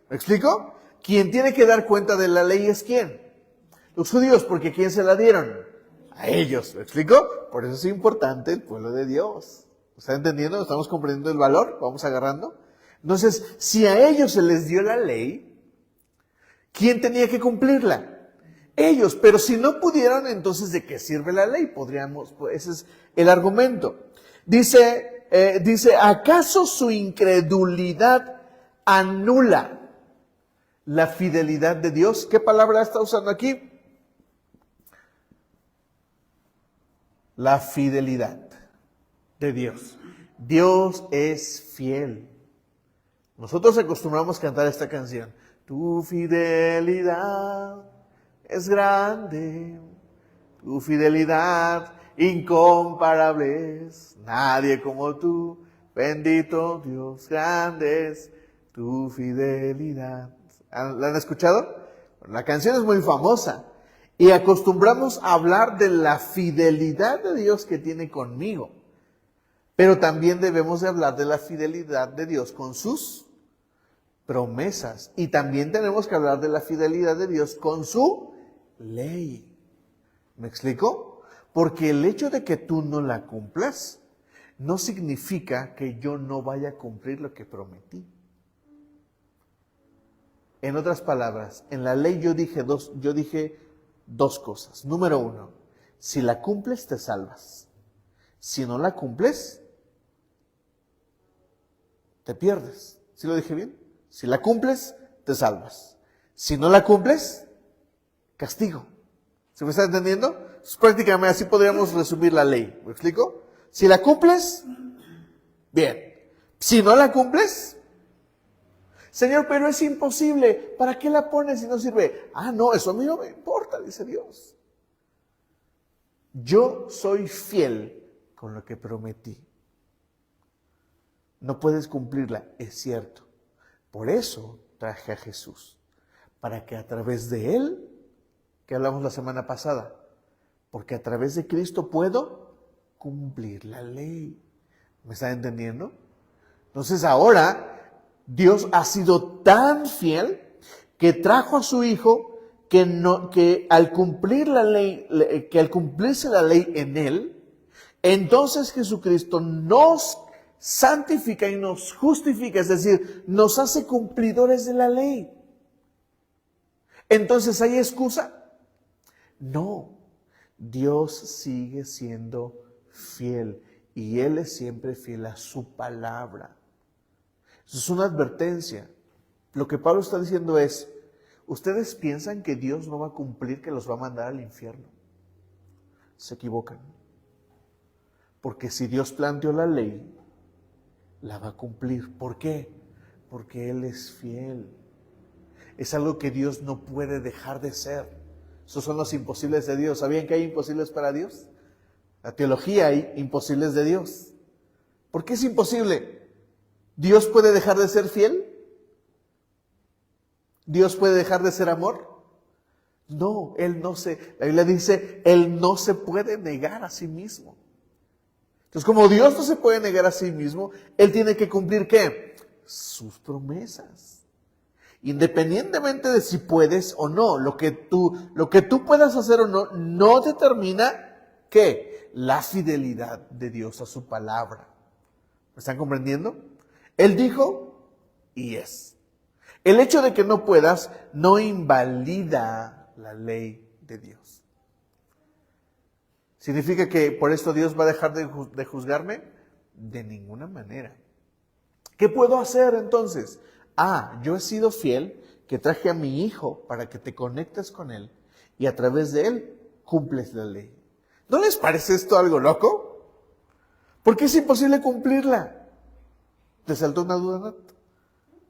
¿Me explico? Quien tiene que dar cuenta de la ley es ¿quién? Los judíos, porque ¿quién se la dieron? A ellos. ¿Me explico? Por eso es importante el pueblo de Dios. ¿Está entendiendo? ¿Estamos comprendiendo el valor? ¿Vamos agarrando? Entonces, si a ellos se les dio la ley, ¿quién tenía que cumplirla? Ellos, pero si no pudieron, entonces ¿de qué sirve la ley? Ese es el argumento. Dice, ¿acaso su incredulidad anula la fidelidad de Dios? ¿Qué palabra está usando aquí? La fidelidad de Dios. Dios es fiel. Nosotros acostumbramos a cantar esta canción. Tu fidelidad es grande, tu fidelidad incomparable es, nadie como tú, bendito Dios, grande es tu fidelidad. ¿La han escuchado? La canción es muy famosa y acostumbramos a hablar de la fidelidad de Dios que tiene conmigo, pero también debemos de hablar de la fidelidad de Dios con sus promesas y también tenemos que hablar de la fidelidad de Dios con su ley. ¿Me explico? Porque el hecho de que tú no la cumplas no significa que yo no vaya a cumplir lo que prometí. En otras palabras, en la ley yo dije dos cosas. Número 1, si la cumples te salvas. Si no la cumples, te pierdes. ¿Sí lo dije bien? Si la cumples, te salvas. Si no la cumples, castigo. ¿Se me está entendiendo? Prácticamente así podríamos resumir la ley. ¿Me explico? Si la cumples, bien. Si no la cumples, Señor, pero es imposible. ¿Para qué la pones si no sirve? No, eso a mí no me importa, dice Dios. Yo soy fiel con lo que prometí. No puedes cumplirla, es cierto. Por eso traje a Jesús. Para que a través de Él, que hablamos la semana pasada, porque a través de Cristo puedo cumplir la ley. ¿Me están entendiendo? Entonces ahora Dios ha sido tan fiel que trajo a su Hijo que al cumplir la ley, que al cumplirse la ley en Él, entonces Jesucristo nos santifica y nos justifica, es decir, nos hace cumplidores de la ley. Entonces, ¿hay excusa? No, Dios sigue siendo fiel y Él es siempre fiel a su palabra. Eso es una advertencia. Lo que Pablo está diciendo es, ¿ustedes piensan que Dios no va a cumplir, que los va a mandar al infierno? Se equivocan. Porque si Dios planteó la ley, la va a cumplir. ¿Por qué? Porque Él es fiel. Es algo que Dios no puede dejar de ser. Esos son los imposibles de Dios. ¿Sabían que hay imposibles para Dios? La teología hay imposibles de Dios. ¿Por qué es imposible? ¿Dios puede dejar de ser fiel? ¿Dios puede dejar de ser amor? No, la Biblia dice, Él no se puede negar a sí mismo. Entonces, como Dios no se puede negar a sí mismo, Él tiene que cumplir ¿qué? Sus promesas. Independientemente de si puedes o no, lo que tú puedas hacer o no, no determina ¿qué? La fidelidad de Dios a su palabra. ¿Me están comprendiendo? Él dijo y es. El hecho de que no puedas no invalida la ley de Dios. ¿Significa que por esto Dios va a dejar de juzgarme? De ninguna manera. ¿Qué puedo hacer entonces? Yo he sido fiel, que traje a mi Hijo para que te conectes con Él y a través de Él cumples la ley. ¿No les parece esto algo loco? ¿Por qué es imposible cumplirla? ¿Te saltó una duda, Nat?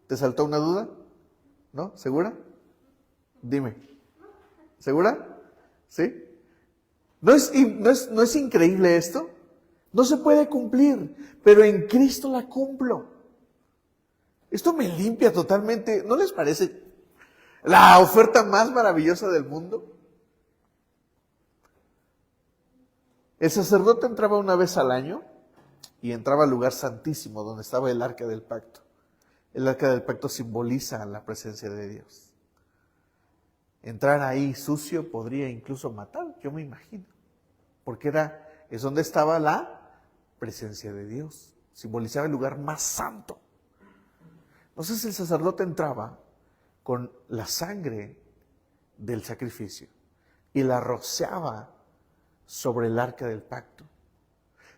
¿Te saltó una duda? ¿No? ¿Segura? Dime. ¿Segura? ¿Sí? ¿No es increíble esto? No se puede cumplir, pero en Cristo la cumplo. Esto me limpia totalmente. ¿No les parece la oferta más maravillosa del mundo? El sacerdote entraba una vez al año y entraba al lugar santísimo donde estaba el arca del pacto. El arca del pacto simboliza la presencia de Dios. Entrar ahí sucio podría incluso matar, yo me imagino. Porque es donde estaba la presencia de Dios. Simbolizaba el lugar más santo. Entonces el sacerdote entraba con la sangre del sacrificio y la rociaba sobre el arca del pacto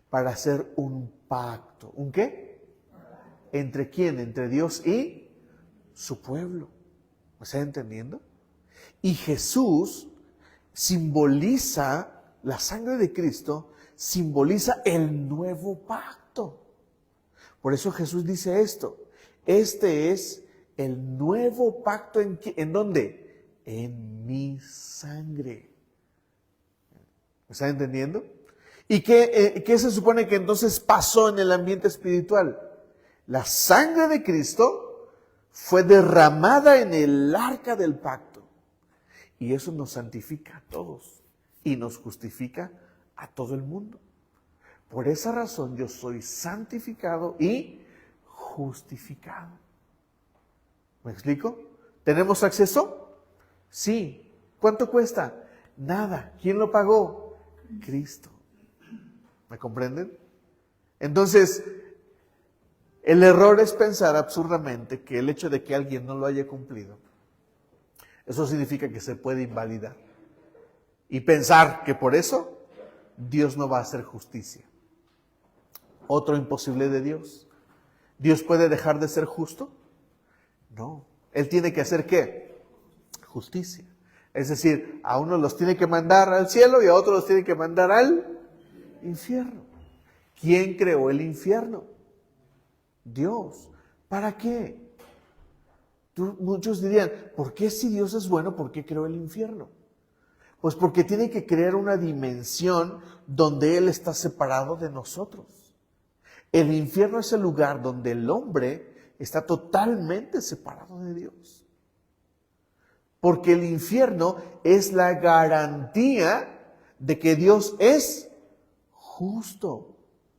para hacer un pacto. ¿Un qué? ¿Entre quién? Entre Dios y su pueblo. ¿Me está entendiendo? Y Jesús simboliza, la sangre de Cristo simboliza el nuevo pacto. Por eso Jesús dice esto. Este es el nuevo pacto, ¿en dónde? En mi sangre. ¿Me están entendiendo? ¿Y qué se supone que entonces pasó en el ambiente espiritual? La sangre de Cristo fue derramada en el arca del pacto. Y eso nos santifica a todos y nos justifica a todo el mundo. Por esa razón yo soy santificado y justificado. ¿Me explico? ¿Tenemos acceso? Sí. ¿Cuánto cuesta? Nada. ¿Quién lo pagó? Cristo. ¿Me comprenden? Entonces, el error es pensar absurdamente que el hecho de que alguien no lo haya cumplido, eso significa que se puede invalidar. Y pensar que por eso Dios no va a hacer justicia. Otro imposible de Dios. ¿Dios puede dejar de ser justo? No. Él tiene que hacer ¿qué? Justicia. Es decir, a unos los tiene que mandar al cielo y a otros los tiene que mandar al infierno. ¿Quién creó el infierno? Dios. ¿Para qué? Muchos dirían, ¿por qué si Dios es bueno, por qué creó el infierno? Pues porque tiene que crear una dimensión donde Él está separado de nosotros. El infierno es el lugar donde el hombre está totalmente separado de Dios. Porque el infierno es la garantía de que Dios es justo.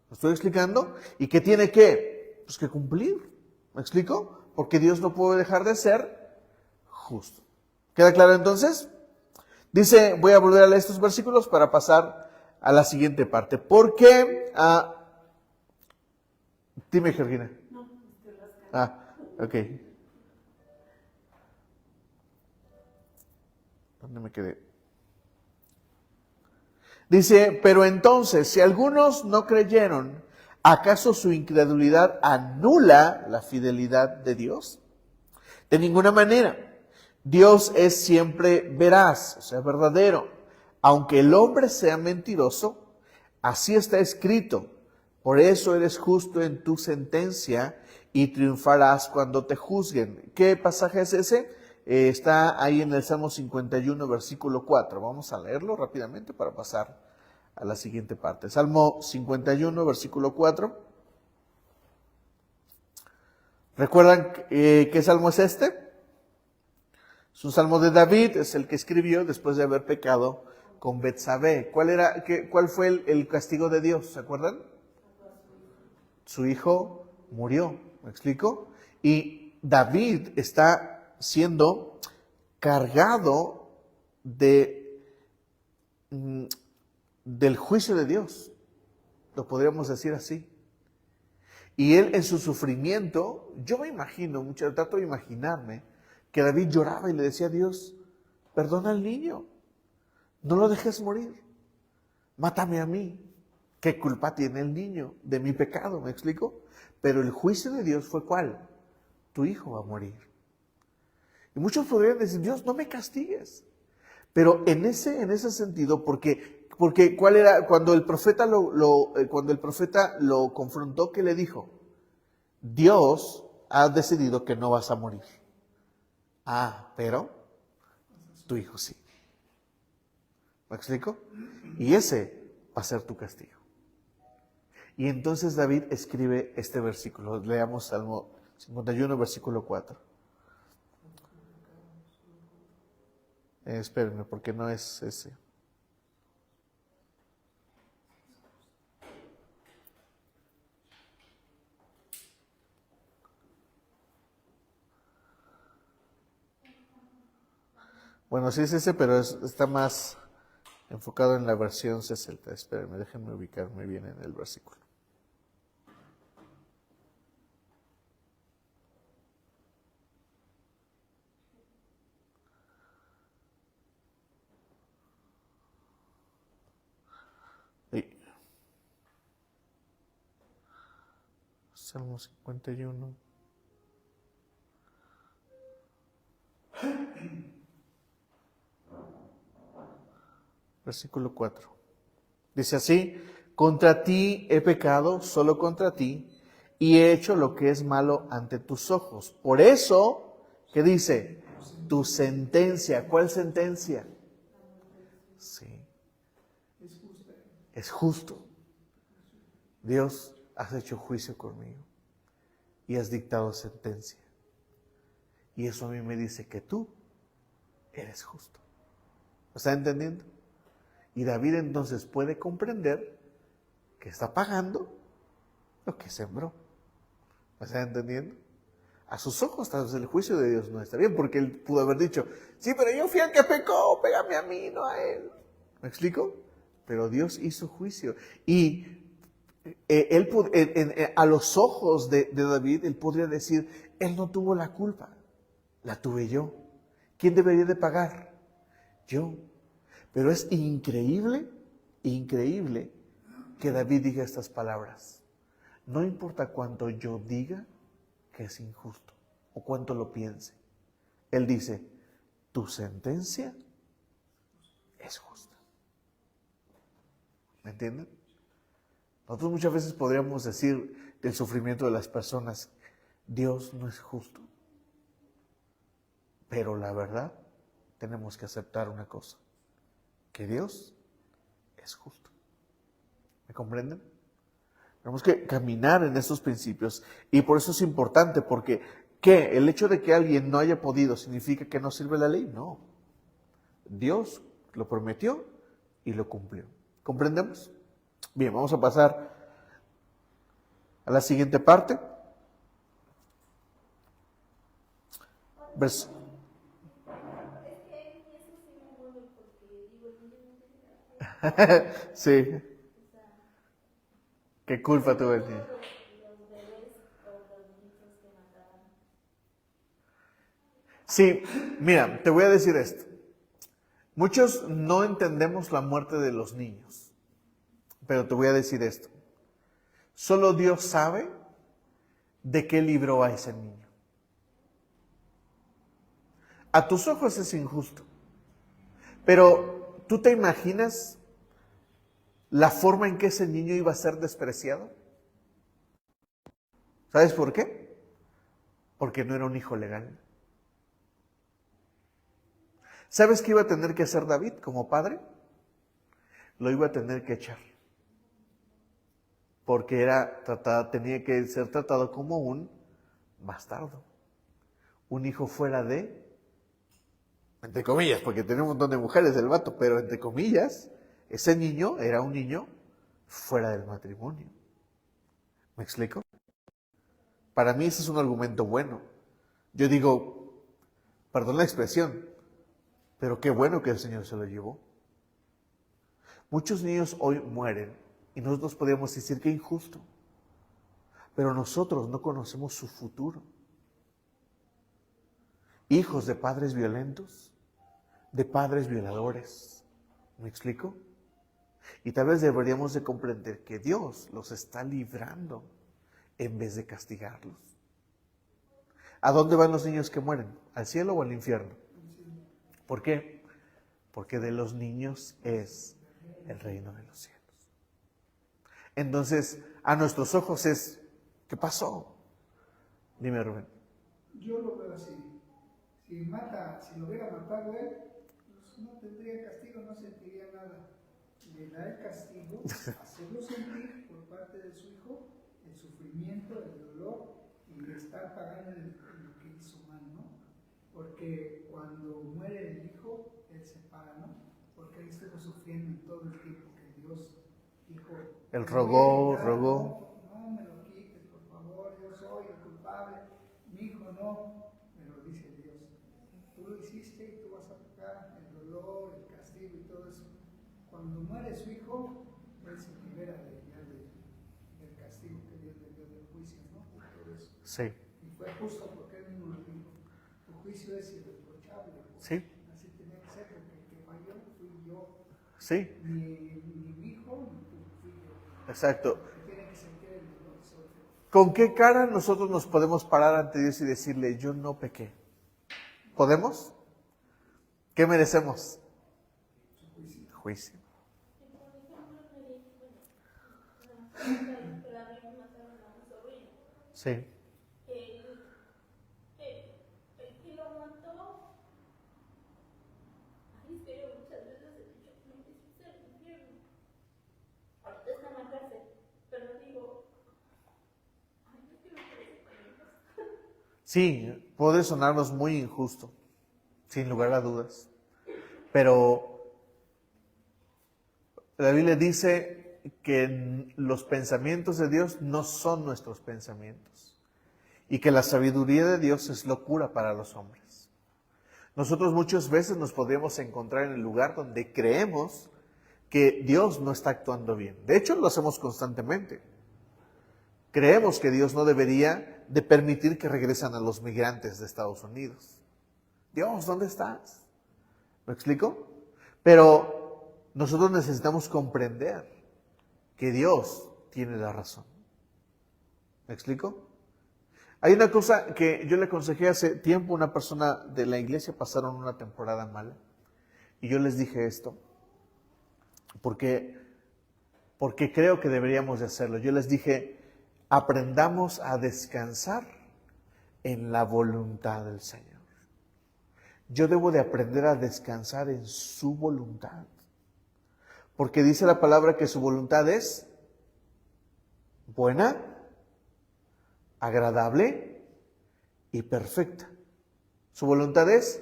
¿Lo estoy explicando? ¿Y qué tiene que? Pues que cumplir. ¿Me explico? Porque Dios no puede dejar de ser justo. ¿Queda claro entonces? Dice, voy a volver a leer estos versículos para pasar a la siguiente parte. ¿Por qué? Dime, Georgina.
No, estoy rascando.
Ok. ¿Dónde me quedé? Dice, pero entonces, si algunos no creyeron, ¿acaso su incredulidad anula la fidelidad de Dios? De ninguna manera. Dios es siempre veraz, o sea, verdadero. Aunque el hombre sea mentiroso, así está escrito. Por eso eres justo en tu sentencia y triunfarás cuando te juzguen. ¿Qué pasaje es ese? Está ahí en el Salmo 51, versículo 4. Vamos a leerlo rápidamente para pasar a la siguiente parte. Salmo 51, versículo 4. ¿Recuerdan qué salmo es este? Es un salmo de David, es el que escribió después de haber pecado con Betsabé. ¿Cuál fue el castigo de Dios? ¿Se acuerdan? Su hijo murió, ¿me explico? Y David está siendo cargado del juicio de Dios, lo podríamos decir así. Y él en su sufrimiento, yo me imagino, trato de imaginarme, que David lloraba y le decía a Dios, perdona al niño, no lo dejes morir, mátame a mí. ¿Qué culpa tiene el niño de mi pecado? ¿Me explico? Pero el juicio de Dios fue ¿cuál? Tu hijo va a morir. Y muchos podrían decir, Dios, no me castigues. Pero en ese sentido, porque ¿cuál era? Cuando el profeta lo confrontó, ¿qué le dijo? Dios ha decidido que no vas a morir. Pero tu hijo sí. ¿Me explico? Y ese va a ser tu castigo. Y entonces David escribe este versículo. Leamos Salmo 51, versículo 4. Espérenme, porque no es ese. Bueno, sí es ese, pero está más enfocado en la versión 60. Espérenme, déjenme ubicarme bien en el versículo. Salmo 51. Versículo 4. Dice así, contra ti he pecado, solo contra ti, y he hecho lo que es malo ante tus ojos. Por eso, ¿qué dice? Tu sentencia. ¿Cuál sentencia? Sí. Es justo. Dios, has hecho juicio conmigo y has dictado sentencia. Y eso a mí me dice que tú eres justo. ¿Lo está entendiendo? Y David entonces puede comprender que está pagando lo que sembró. ¿Lo está entendiendo? A sus ojos, tal vez el juicio de Dios no está bien, porque él pudo haber dicho, sí, pero yo fui el que pecó, pégame a mí, no a él. ¿Me explico? Pero Dios hizo juicio. Y a los ojos de David, él podría decir, él no tuvo la culpa, la tuve yo. ¿Quién debería de pagar? Yo. Pero es increíble que David diga estas palabras. No importa cuánto yo diga que es injusto o cuánto lo piense. Él dice, tu sentencia es justa. ¿Me entienden? Nosotros muchas veces podríamos decir del sufrimiento de las personas, Dios no es justo. Pero la verdad, tenemos que aceptar una cosa, que Dios es justo. ¿Me comprenden? Tenemos que caminar en estos principios y por eso es importante, porque ¿qué? El hecho de que alguien no haya podido significa que no sirve la ley, no. Dios lo prometió y lo cumplió. ¿Comprendemos? Bien, vamos a pasar a la siguiente parte. Vers- sí, qué culpa tuve el niño. Sí, mira, te voy a decir esto. Muchos no entendemos la muerte de los niños, pero te voy a decir esto. Solo Dios sabe de qué libró a ese niño. A tus ojos es injusto, pero ¿tú te imaginas la forma en que ese niño iba a ser despreciado? ¿Sabes por qué? Porque no era un hijo legal. ¿Sabes qué iba a tener que hacer David como padre? Lo iba a tener que echar. Porque tenía que ser tratado como un bastardo. Un hijo fuera de, entre comillas, porque tenía un montón de mujeres el vato, pero entre comillas, ese niño era un niño fuera del matrimonio. ¿Me explico? Para mí ese es un argumento bueno. Yo digo, perdón la expresión, pero qué bueno que el Señor se lo llevó. Muchos niños hoy mueren y nosotros podríamos decir que injusto, pero nosotros no conocemos su futuro. Hijos de padres violentos, de padres violadores. ¿Me explico? Y tal vez deberíamos de comprender que Dios los está librando en vez de castigarlos. ¿A dónde van los niños que mueren? ¿Al cielo o al infierno? ¿Por qué? Porque de los niños es el reino de los cielos. Entonces, a nuestros ojos es, ¿qué pasó? Dime, Rubén.
Yo lo veo así. Si lo hubiera matado él, pues no tendría castigo, no sentiría nada. Le da el castigo, hacerlo sentir por parte de su hijo el sufrimiento, el dolor y estar pagando lo que hizo mal, ¿no? Porque cuando muere el hijo, él se para, ¿no? Porque él estuvo sufriendo todo el tiempo que Dios dijo.
Él rogó.
No me lo quites, por favor, yo soy el culpable. Mi hijo no, me lo dice Dios. Tú lo hiciste y tú vas a pagar el dolor, el castigo y todo eso. Cuando muere su hijo, él se libera del castigo que Dios le dio, del juicio, ¿no? Por todo eso.
Sí.
Y fue justo porque él mismo lo dijo. Tu juicio es irreprochable.
Sí.
Así tenía que ser, porque el que falló fui yo.
Sí.
Ni mi hijo, ni tú, fui yo.
Exacto.
Que tiene que sentir el dolor sobre.
¿Con qué cara nosotros nos podemos parar ante Dios y decirle, yo no pequé? ¿Podemos? ¿Qué merecemos? Juicio. Sí. Sí, puede sonarnos muy injusto, sin lugar a dudas. Pero la Biblia dice que los pensamientos de Dios no son nuestros pensamientos y que la sabiduría de Dios es locura para los hombres. Nosotros muchas veces nos podríamos encontrar en el lugar donde creemos que Dios no está actuando bien. De hecho, lo hacemos constantemente. Creemos que Dios no debería de permitir que regresen a los migrantes de Estados Unidos. Dios, ¿dónde estás? ¿Me explico? Pero nosotros necesitamos comprender que Dios tiene la razón. ¿Me explico? Hay una cosa que yo le aconsejé hace tiempo a una persona de la iglesia, pasaron una temporada mala. Y yo les dije esto, porque creo que deberíamos de hacerlo. Yo les dije, aprendamos a descansar en la voluntad del Señor. Yo debo de aprender a descansar en su voluntad. Porque dice la palabra que su voluntad es buena, agradable y perfecta. Su voluntad es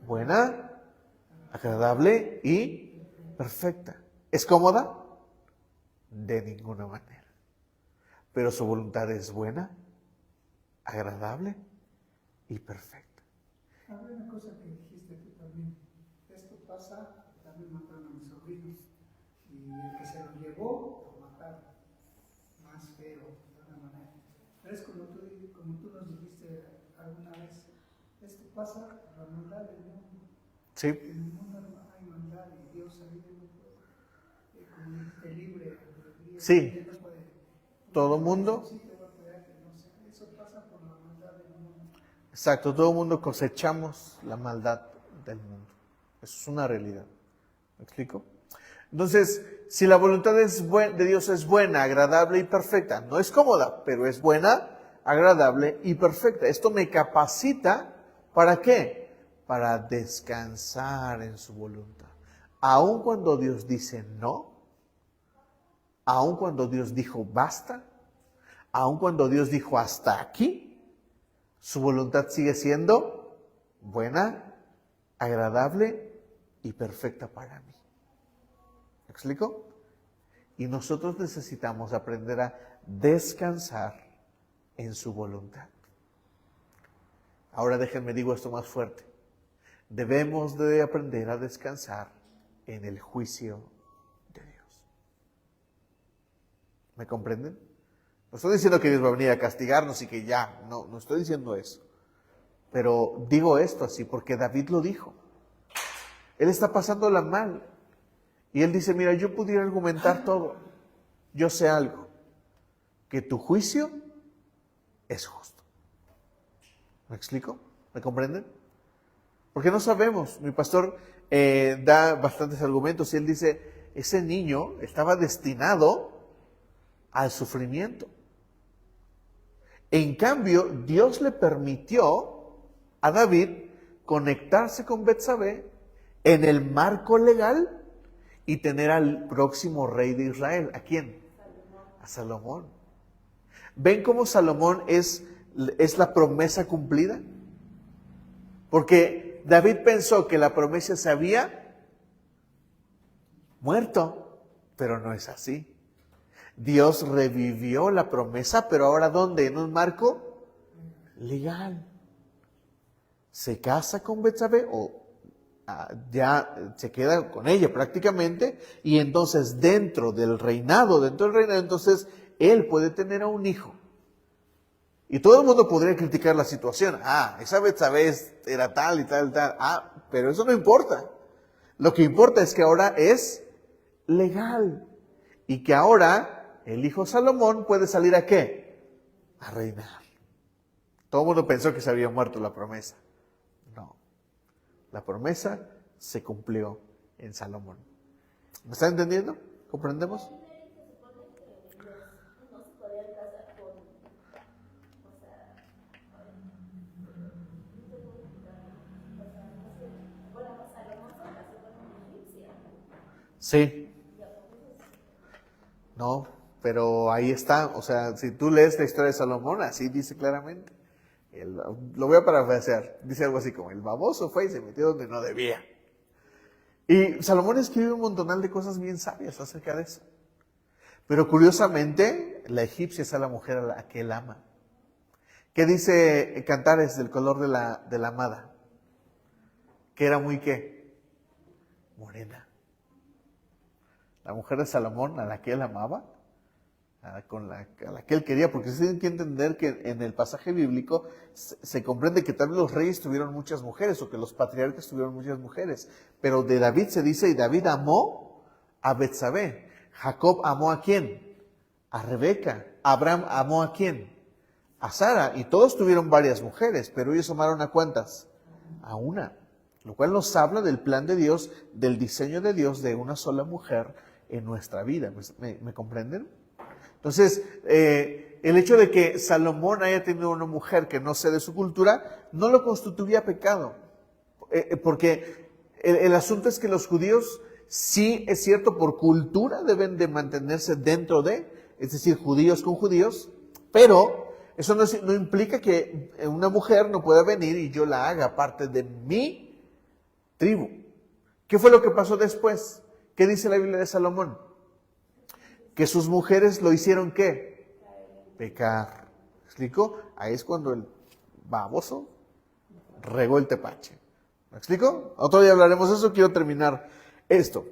buena, agradable y perfecta. ¿Es cómoda? De ninguna manera. Pero su voluntad es buena, agradable y perfecta.
Había una cosa que dijiste tú también. Esto pasa, también mataron a mi sobrino. Y el que se lo llevó, lo mataron. Más feo, de una manera. Pero es como tú nos dijiste alguna vez. Esto pasa por la maldad del mundo.
Sí.
En el mundo no hay maldad y Dios ha vivido como dijiste, libre.
Sí. Todo mundo.
Eso pasa por la maldad del mundo.
Exacto, todo mundo cosechamos la maldad del mundo. Eso es una realidad. ¿Me explico? Entonces, si la voluntad de Dios es buena, agradable y perfecta, no es cómoda, pero es buena, agradable y perfecta. Esto me capacita, ¿para qué? Para descansar en su voluntad. Aun cuando Dios dice no, aun cuando Dios dijo basta, aun cuando Dios dijo hasta aquí, su voluntad sigue siendo buena, agradable y perfecta para mí. ¿Me explico? Y nosotros necesitamos aprender a descansar en su voluntad. Ahora déjenme digo esto más fuerte. Debemos de aprender a descansar en el juicio de Dios. ¿Me comprenden? No estoy diciendo que Dios va a venir a castigarnos y que ya, no estoy diciendo eso. Pero digo esto así porque David lo dijo. Él está pasándola mal. Y él dice, mira, yo pudiera argumentar todo. Yo sé algo. Que tu juicio es justo. ¿Me explico? ¿Me comprenden? Porque no sabemos. Mi pastor da bastantes argumentos y él dice, ese niño estaba destinado al sufrimiento. En cambio, Dios le permitió a David conectarse con Betsabé en el marco legal y tener al próximo rey de Israel. ¿A quién? A Salomón. ¿Ven cómo Salomón es la promesa cumplida? Porque David pensó que la promesa se había muerto, pero no es así. Dios revivió la promesa, pero ahora ¿dónde? En un marco legal. Se casa con Betsabé o ya se queda con ella prácticamente, y entonces dentro del reinado, entonces él puede tener a un hijo. Y todo el mundo podría criticar la situación. Esa Betsabé era tal y tal, tal. Pero eso no importa. Lo que importa es que ahora es legal. Y que ahora el hijo Salomón puede salir ¿a qué? A reinar. Todo el mundo pensó que se había muerto la promesa. No. La promesa se cumplió en Salomón. ¿Me están entendiendo? ¿Comprendemos? Sí. No, pero ahí está. O sea, si tú lees la historia de Salomón, así dice claramente. Lo voy a parafrasear. Dice algo así como, el baboso fue y se metió donde no debía. Y Salomón escribe un montonal de cosas bien sabias acerca de eso. Pero curiosamente, la egipcia es a la mujer a la que él ama. ¿Qué dice Cantares del color de la amada? Que era muy ¿qué? Morena. La mujer de Salomón a la que él amaba, a la que él quería, porque se tiene que entender que en el pasaje bíblico se comprende que tal vez los reyes tuvieron muchas mujeres o que los patriarcas tuvieron muchas mujeres, pero de David se dice, y David amó a Betsabé. Jacob amó ¿a quién? A Rebeca. Abraham amó ¿a quién? A Sara. Y todos tuvieron varias mujeres, pero ellos amaron ¿a cuántas? A una. Lo cual nos habla del plan de Dios, del diseño de Dios de una sola mujer en nuestra vida. ¿Me comprenden? Entonces, el hecho de que Salomón haya tenido una mujer que no sea de su cultura, no lo constituía pecado. Porque el asunto es que los judíos, sí es cierto, por cultura deben de mantenerse dentro de, es decir, judíos con judíos, pero eso no implica que una mujer no pueda venir y yo la haga parte de mi tribu. ¿Qué fue lo que pasó después? ¿Qué dice la Biblia de Salomón? que sus mujeres lo hicieron ¿qué? Pecar. ¿Me explico? Ahí es cuando el baboso regó el tepache. ¿Me explico? Otro día hablaremos de eso, quiero terminar esto.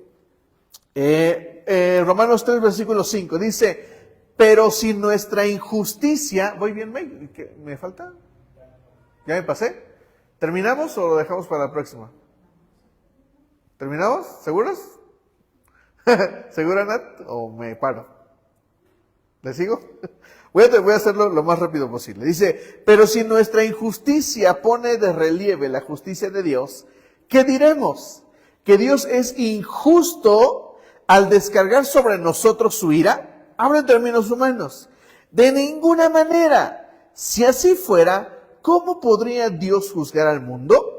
Romanos 3, versículo 5, dice, pero si nuestra injusticia, ¿voy bien, May? ¿Qué me falta? ¿Ya me pasé? ¿Terminamos o lo dejamos para la próxima? ¿Terminamos? ¿Seguros? ¿Segura, Nat? ¿O me paro? ¿Le sigo? Voy a hacerlo lo más rápido posible. Dice, pero si nuestra injusticia pone de relieve la justicia de Dios, ¿qué diremos? ¿Que Dios es injusto al descargar sobre nosotros su ira? Hablo en términos humanos. De ninguna manera. Si así fuera, ¿cómo podría Dios juzgar al mundo?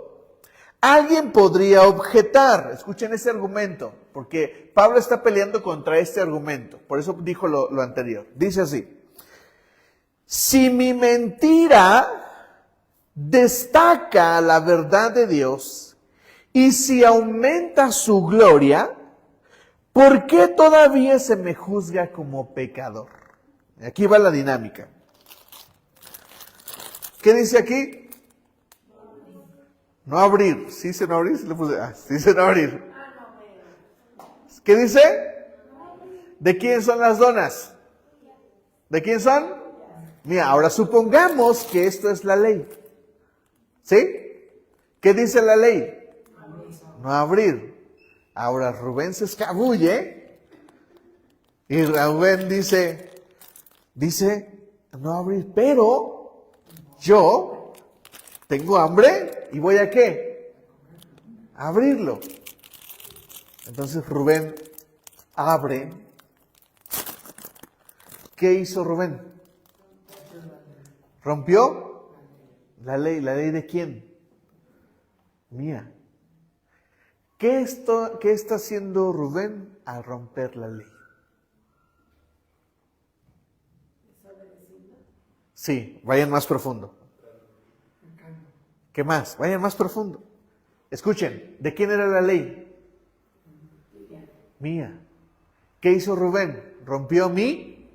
Alguien podría objetar, escuchen ese argumento, porque Pablo está peleando contra este argumento, por eso dijo lo anterior. Dice así, si mi mentira destaca la verdad de Dios y si aumenta su gloria, ¿por qué todavía se me juzga como pecador? Aquí va la dinámica. ¿Qué dice aquí? No abrir. ¿Sí dice no abrir? ¿Sí le puse? Sí dice no abrir. ¿Qué dice? ¿De quién son las donas? ¿De quién son? Mira, ahora supongamos que esto es la ley. ¿Sí? ¿Qué dice la ley? No abrir. Ahora Rubén se escabulle y Rubén dice no abrir, pero yo tengo hambre y voy a ¿qué? A abrirlo. Entonces Rubén abre. ¿Qué hizo Rubén? ¿Rompió? La ley. ¿La ley de quién? Mía. ¿Qué está haciendo Rubén al romper la ley? Sí, vayan más profundo. ¿Qué más? Vayan más profundo. Escuchen, ¿de quién era la ley? Mía. ¿Qué hizo Rubén? Rompió mi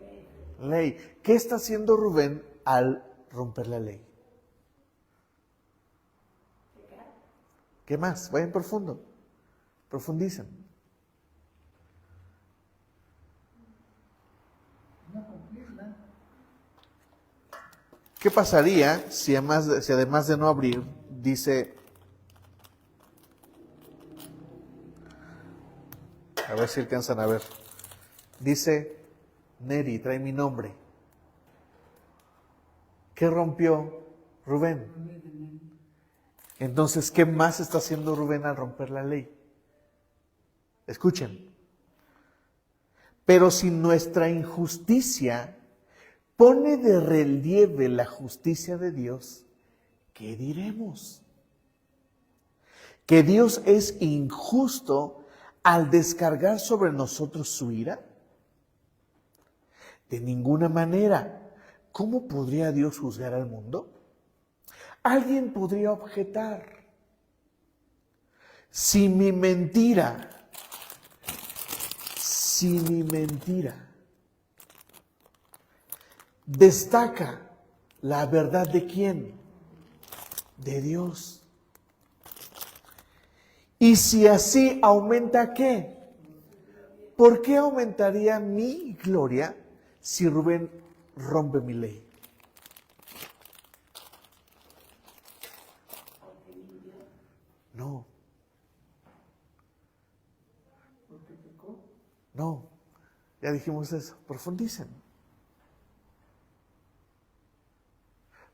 ley. ¿Qué está haciendo Rubén al romper la ley? ¿Qué más? Vayan profundo. Profundicen. ¿Qué pasaría si además de no abrir, dice, a ver si alcanzan a ver, dice, Neri, trae mi nombre. ¿Qué rompió Rubén? Entonces, ¿qué más está haciendo Rubén al romper la ley? Escuchen. Pero si nuestra injusticia pone de relieve la justicia de Dios, ¿qué diremos? ¿Que Dios es injusto al descargar sobre nosotros su ira? De ninguna manera. ¿Cómo podría Dios juzgar al mundo? Alguien podría objetar. Si mi mentira destaca la verdad de quién? De Dios. Y si así aumenta ¿qué? ¿Por qué aumentaría mi gloria si Rubén rompe mi ley? No. No. Ya dijimos eso. Profundicen.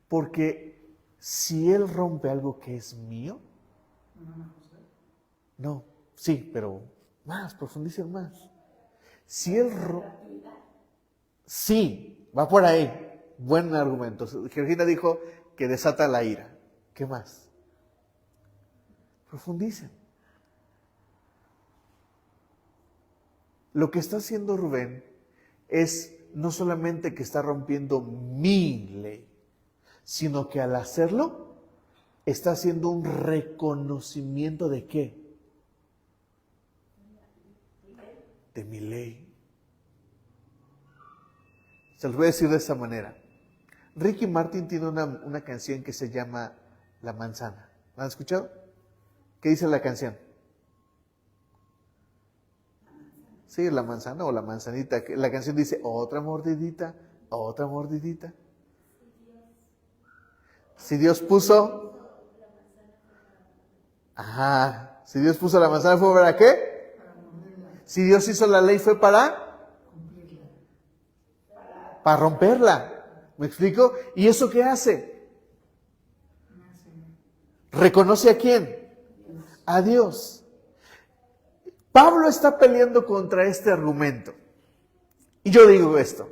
Porque si él rompe algo que es mío, no, sí, pero más, profundicen más. Si él sí, va por ahí. Buen argumento. Georgina dijo que desata la ira. ¿Qué más? Profundicen. Lo que está haciendo Rubén es no solamente que está rompiendo mi ley, sino que al hacerlo está haciendo un reconocimiento de ¿qué? De mi ley. Se los voy a decir de esta manera. Ricky Martin tiene una canción que se llama La Manzana. ¿La han escuchado? ¿Qué dice la canción? Sí, la manzana o la manzanita. La canción dice, otra mordidita, otra mordidita. Si Dios puso... Ajá. Si Dios puso la manzana, ¿fue para qué? Si Dios hizo la ley, fue para romperla. ¿Me explico? ¿Y eso qué hace? ¿Reconoce a quién? A Dios. Pablo está peleando contra este argumento. Y yo digo esto.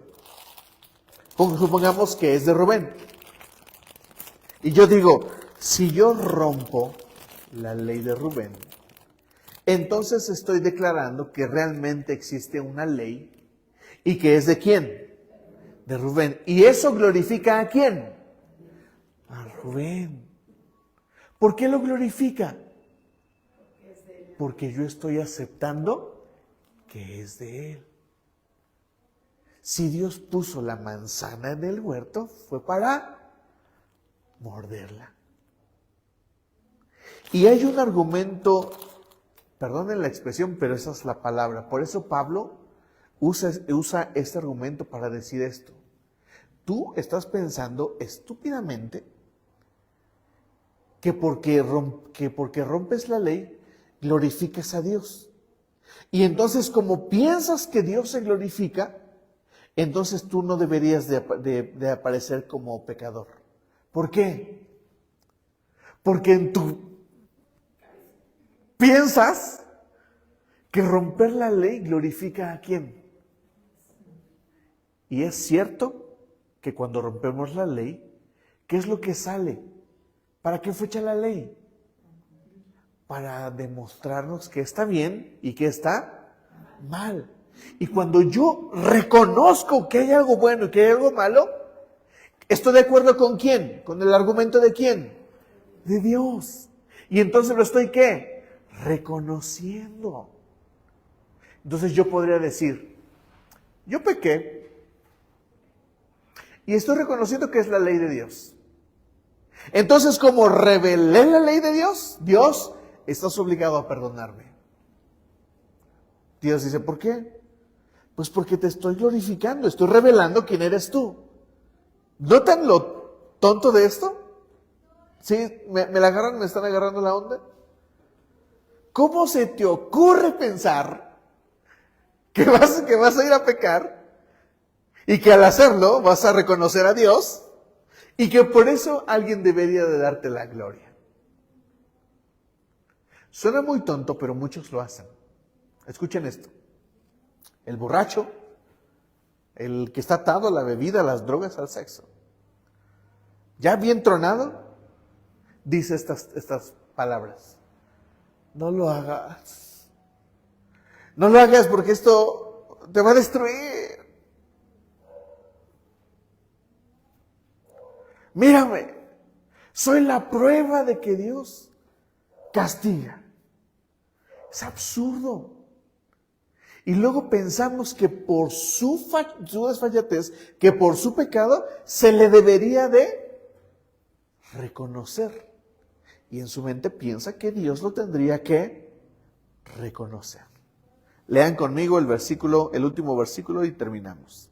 Supongamos que es de Rubén. Y yo digo, si yo rompo la ley de Rubén, entonces estoy declarando que realmente existe una ley y que es de quién? De Rubén. ¿Y eso glorifica a quién? A Rubén. ¿Por qué lo glorifica? Porque yo estoy aceptando que es de él. Si Dios puso la manzana en el huerto, fue para morderla. Y hay un argumento, perdonen la expresión, pero esa es la palabra. Por eso Pablo usa este argumento para decir esto. Tú estás pensando estúpidamente que porque rompes la ley, glorificas a Dios. Y entonces, como piensas que Dios se glorifica, entonces tú no deberías de aparecer como pecador. ¿Por qué? Porque en tu piensas que romper la ley glorifica a quién. Y es cierto que cuando rompemos la ley, ¿qué es lo que sale? ¿Para qué fue hecha la ley? Para demostrarnos que está bien y que está mal. Y cuando yo reconozco que hay algo bueno y que hay algo malo, ¿estoy de acuerdo con quién? ¿Con el argumento de quién? De Dios. Y entonces lo estoy, ¿qué? Reconociendo. Entonces yo podría decir, yo pequé y estoy reconociendo que es la ley de Dios. Entonces, como revelé la ley de Dios, Dios, estás obligado a perdonarme. Dios dice, ¿por qué? Pues porque te estoy glorificando, estoy revelando quién eres tú. ¿Notan lo tonto de esto? ¿Sí? ¿Me la agarran? ¿Me están agarrando la onda? ¿Cómo se te ocurre pensar que vas a ir a pecar y que al hacerlo vas a reconocer a Dios y que por eso alguien debería de darte la gloria? Suena muy tonto, pero muchos lo hacen. Escuchen esto. El borracho, el que está atado a la bebida, a las drogas, al sexo, ya bien tronado, dice estas palabras. No lo hagas. No lo hagas porque esto te va a destruir. Mírame, soy la prueba de que Dios castiga. Es absurdo. Y luego pensamos que por su desfachatez, que por su pecado, se le debería de reconocer. Y en su mente piensa que Dios lo tendría que reconocer. Lean conmigo el último versículo y terminamos.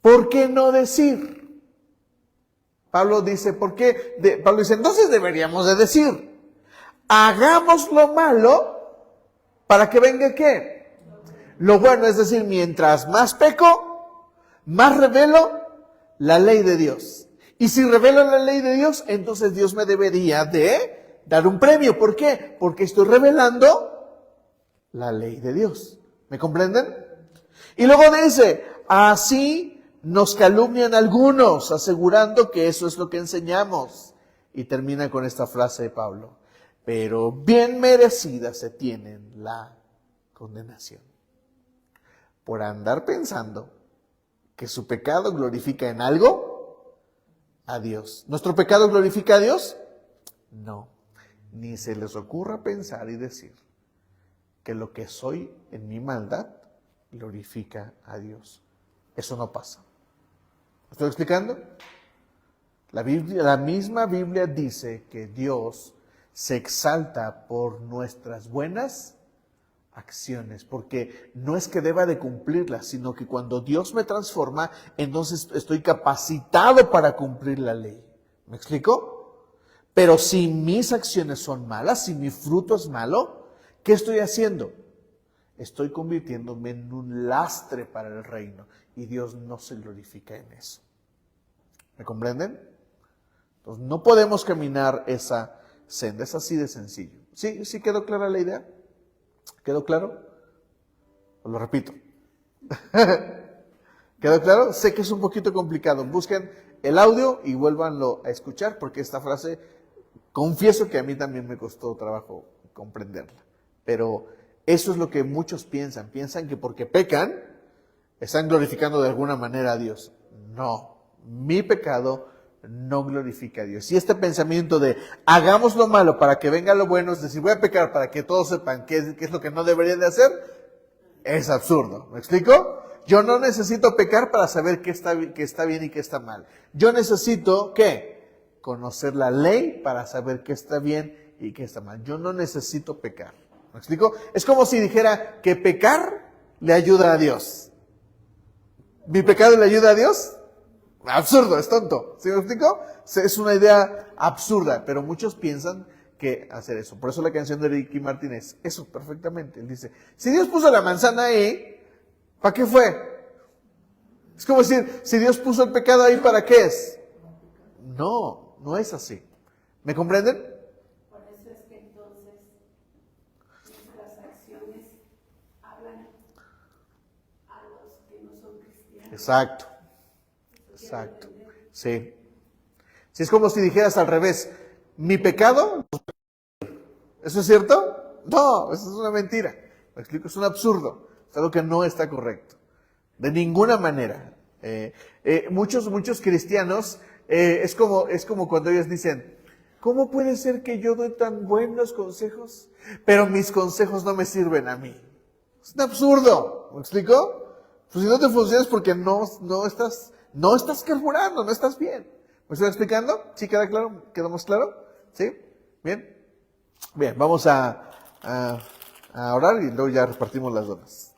¿Por qué no decir? Pablo dice, ¿por qué? Pablo dice, entonces deberíamos de decir, hagamos lo malo para que venga ¿qué? Lo bueno, es decir, mientras más peco, más revelo la ley de Dios. Y si revelo la ley de Dios, entonces Dios me debería de dar un premio. ¿Por qué? Porque estoy revelando la ley de Dios. ¿Me comprenden? Y luego dice, así nos calumnian algunos, asegurando que eso es lo que enseñamos. Y termina con esta frase de Pablo. Pero bien merecida se tienen la condenación. Por andar pensando que su pecado glorifica en algo a Dios. ¿Nuestro pecado glorifica a Dios? No. Ni se les ocurra pensar y decir que lo que soy en mi maldad glorifica a Dios. Eso no pasa. ¿Me estoy explicando? La misma Biblia dice que Dios se exalta por nuestras buenas acciones, porque no es que deba de cumplirlas, sino que cuando Dios me transforma, entonces estoy capacitado para cumplir la ley. ¿Me explico? Pero si mis acciones son malas, si mi fruto es malo, ¿qué estoy haciendo? Estoy convirtiéndome en un lastre para el reino y Dios no se glorifica en eso. ¿Me comprenden? Entonces no podemos caminar esa senda, es así de sencillo. ¿Sí quedó clara la idea? ¿Quedó claro? Os lo repito. ¿Quedó claro? Sé que es un poquito complicado. Busquen el audio y vuélvanlo a escuchar, porque esta frase, confieso que a mí también me costó trabajo comprenderla. Pero eso es lo que muchos piensan. Piensan que porque pecan, están glorificando de alguna manera a Dios. No, mi pecado no glorifica a Dios. Y este pensamiento de hagamos lo malo para que venga lo bueno, es decir, voy a pecar para que todos sepan qué es lo que no deberían de hacer, es absurdo. ¿Me explico? Yo no necesito pecar para saber qué está bien y qué está mal. Yo necesito, ¿qué? Conocer la ley para saber qué está bien y qué está mal. Yo no necesito pecar. ¿Me explico? Es como si dijera que pecar le ayuda a Dios. ¿Mi pecado le ayuda a Dios? Absurdo, es tonto. ¿Sí me explico? Es una idea absurda, pero muchos piensan que hacer eso. Por eso la canción de Ricky Martínez, eso perfectamente. Él dice, si Dios puso la manzana ahí, ¿para qué fue? Es como decir, si Dios puso el pecado ahí, ¿para qué es? No, no es así. ¿Me comprenden?
Por eso es que entonces nuestras acciones hablan a los que no son cristianos.
Exacto. Exacto. Sí. Si es como si dijeras al revés, mi pecado, ¿eso es cierto? No, eso es una mentira. Me explico, es un absurdo. Es algo que no está correcto. De ninguna manera. Muchos cristianos, es como cuando ellos dicen, ¿cómo puede ser que yo doy tan buenos consejos, pero mis consejos no me sirven a mí? Es un absurdo. ¿Me explico? Pues si no te funciona es porque no estás carburando, no estás bien. ¿Me estoy explicando? ¿Sí queda claro? ¿Quedamos claro? ¿Sí? ¿Bien? Bien, vamos a orar y luego ya repartimos las donas.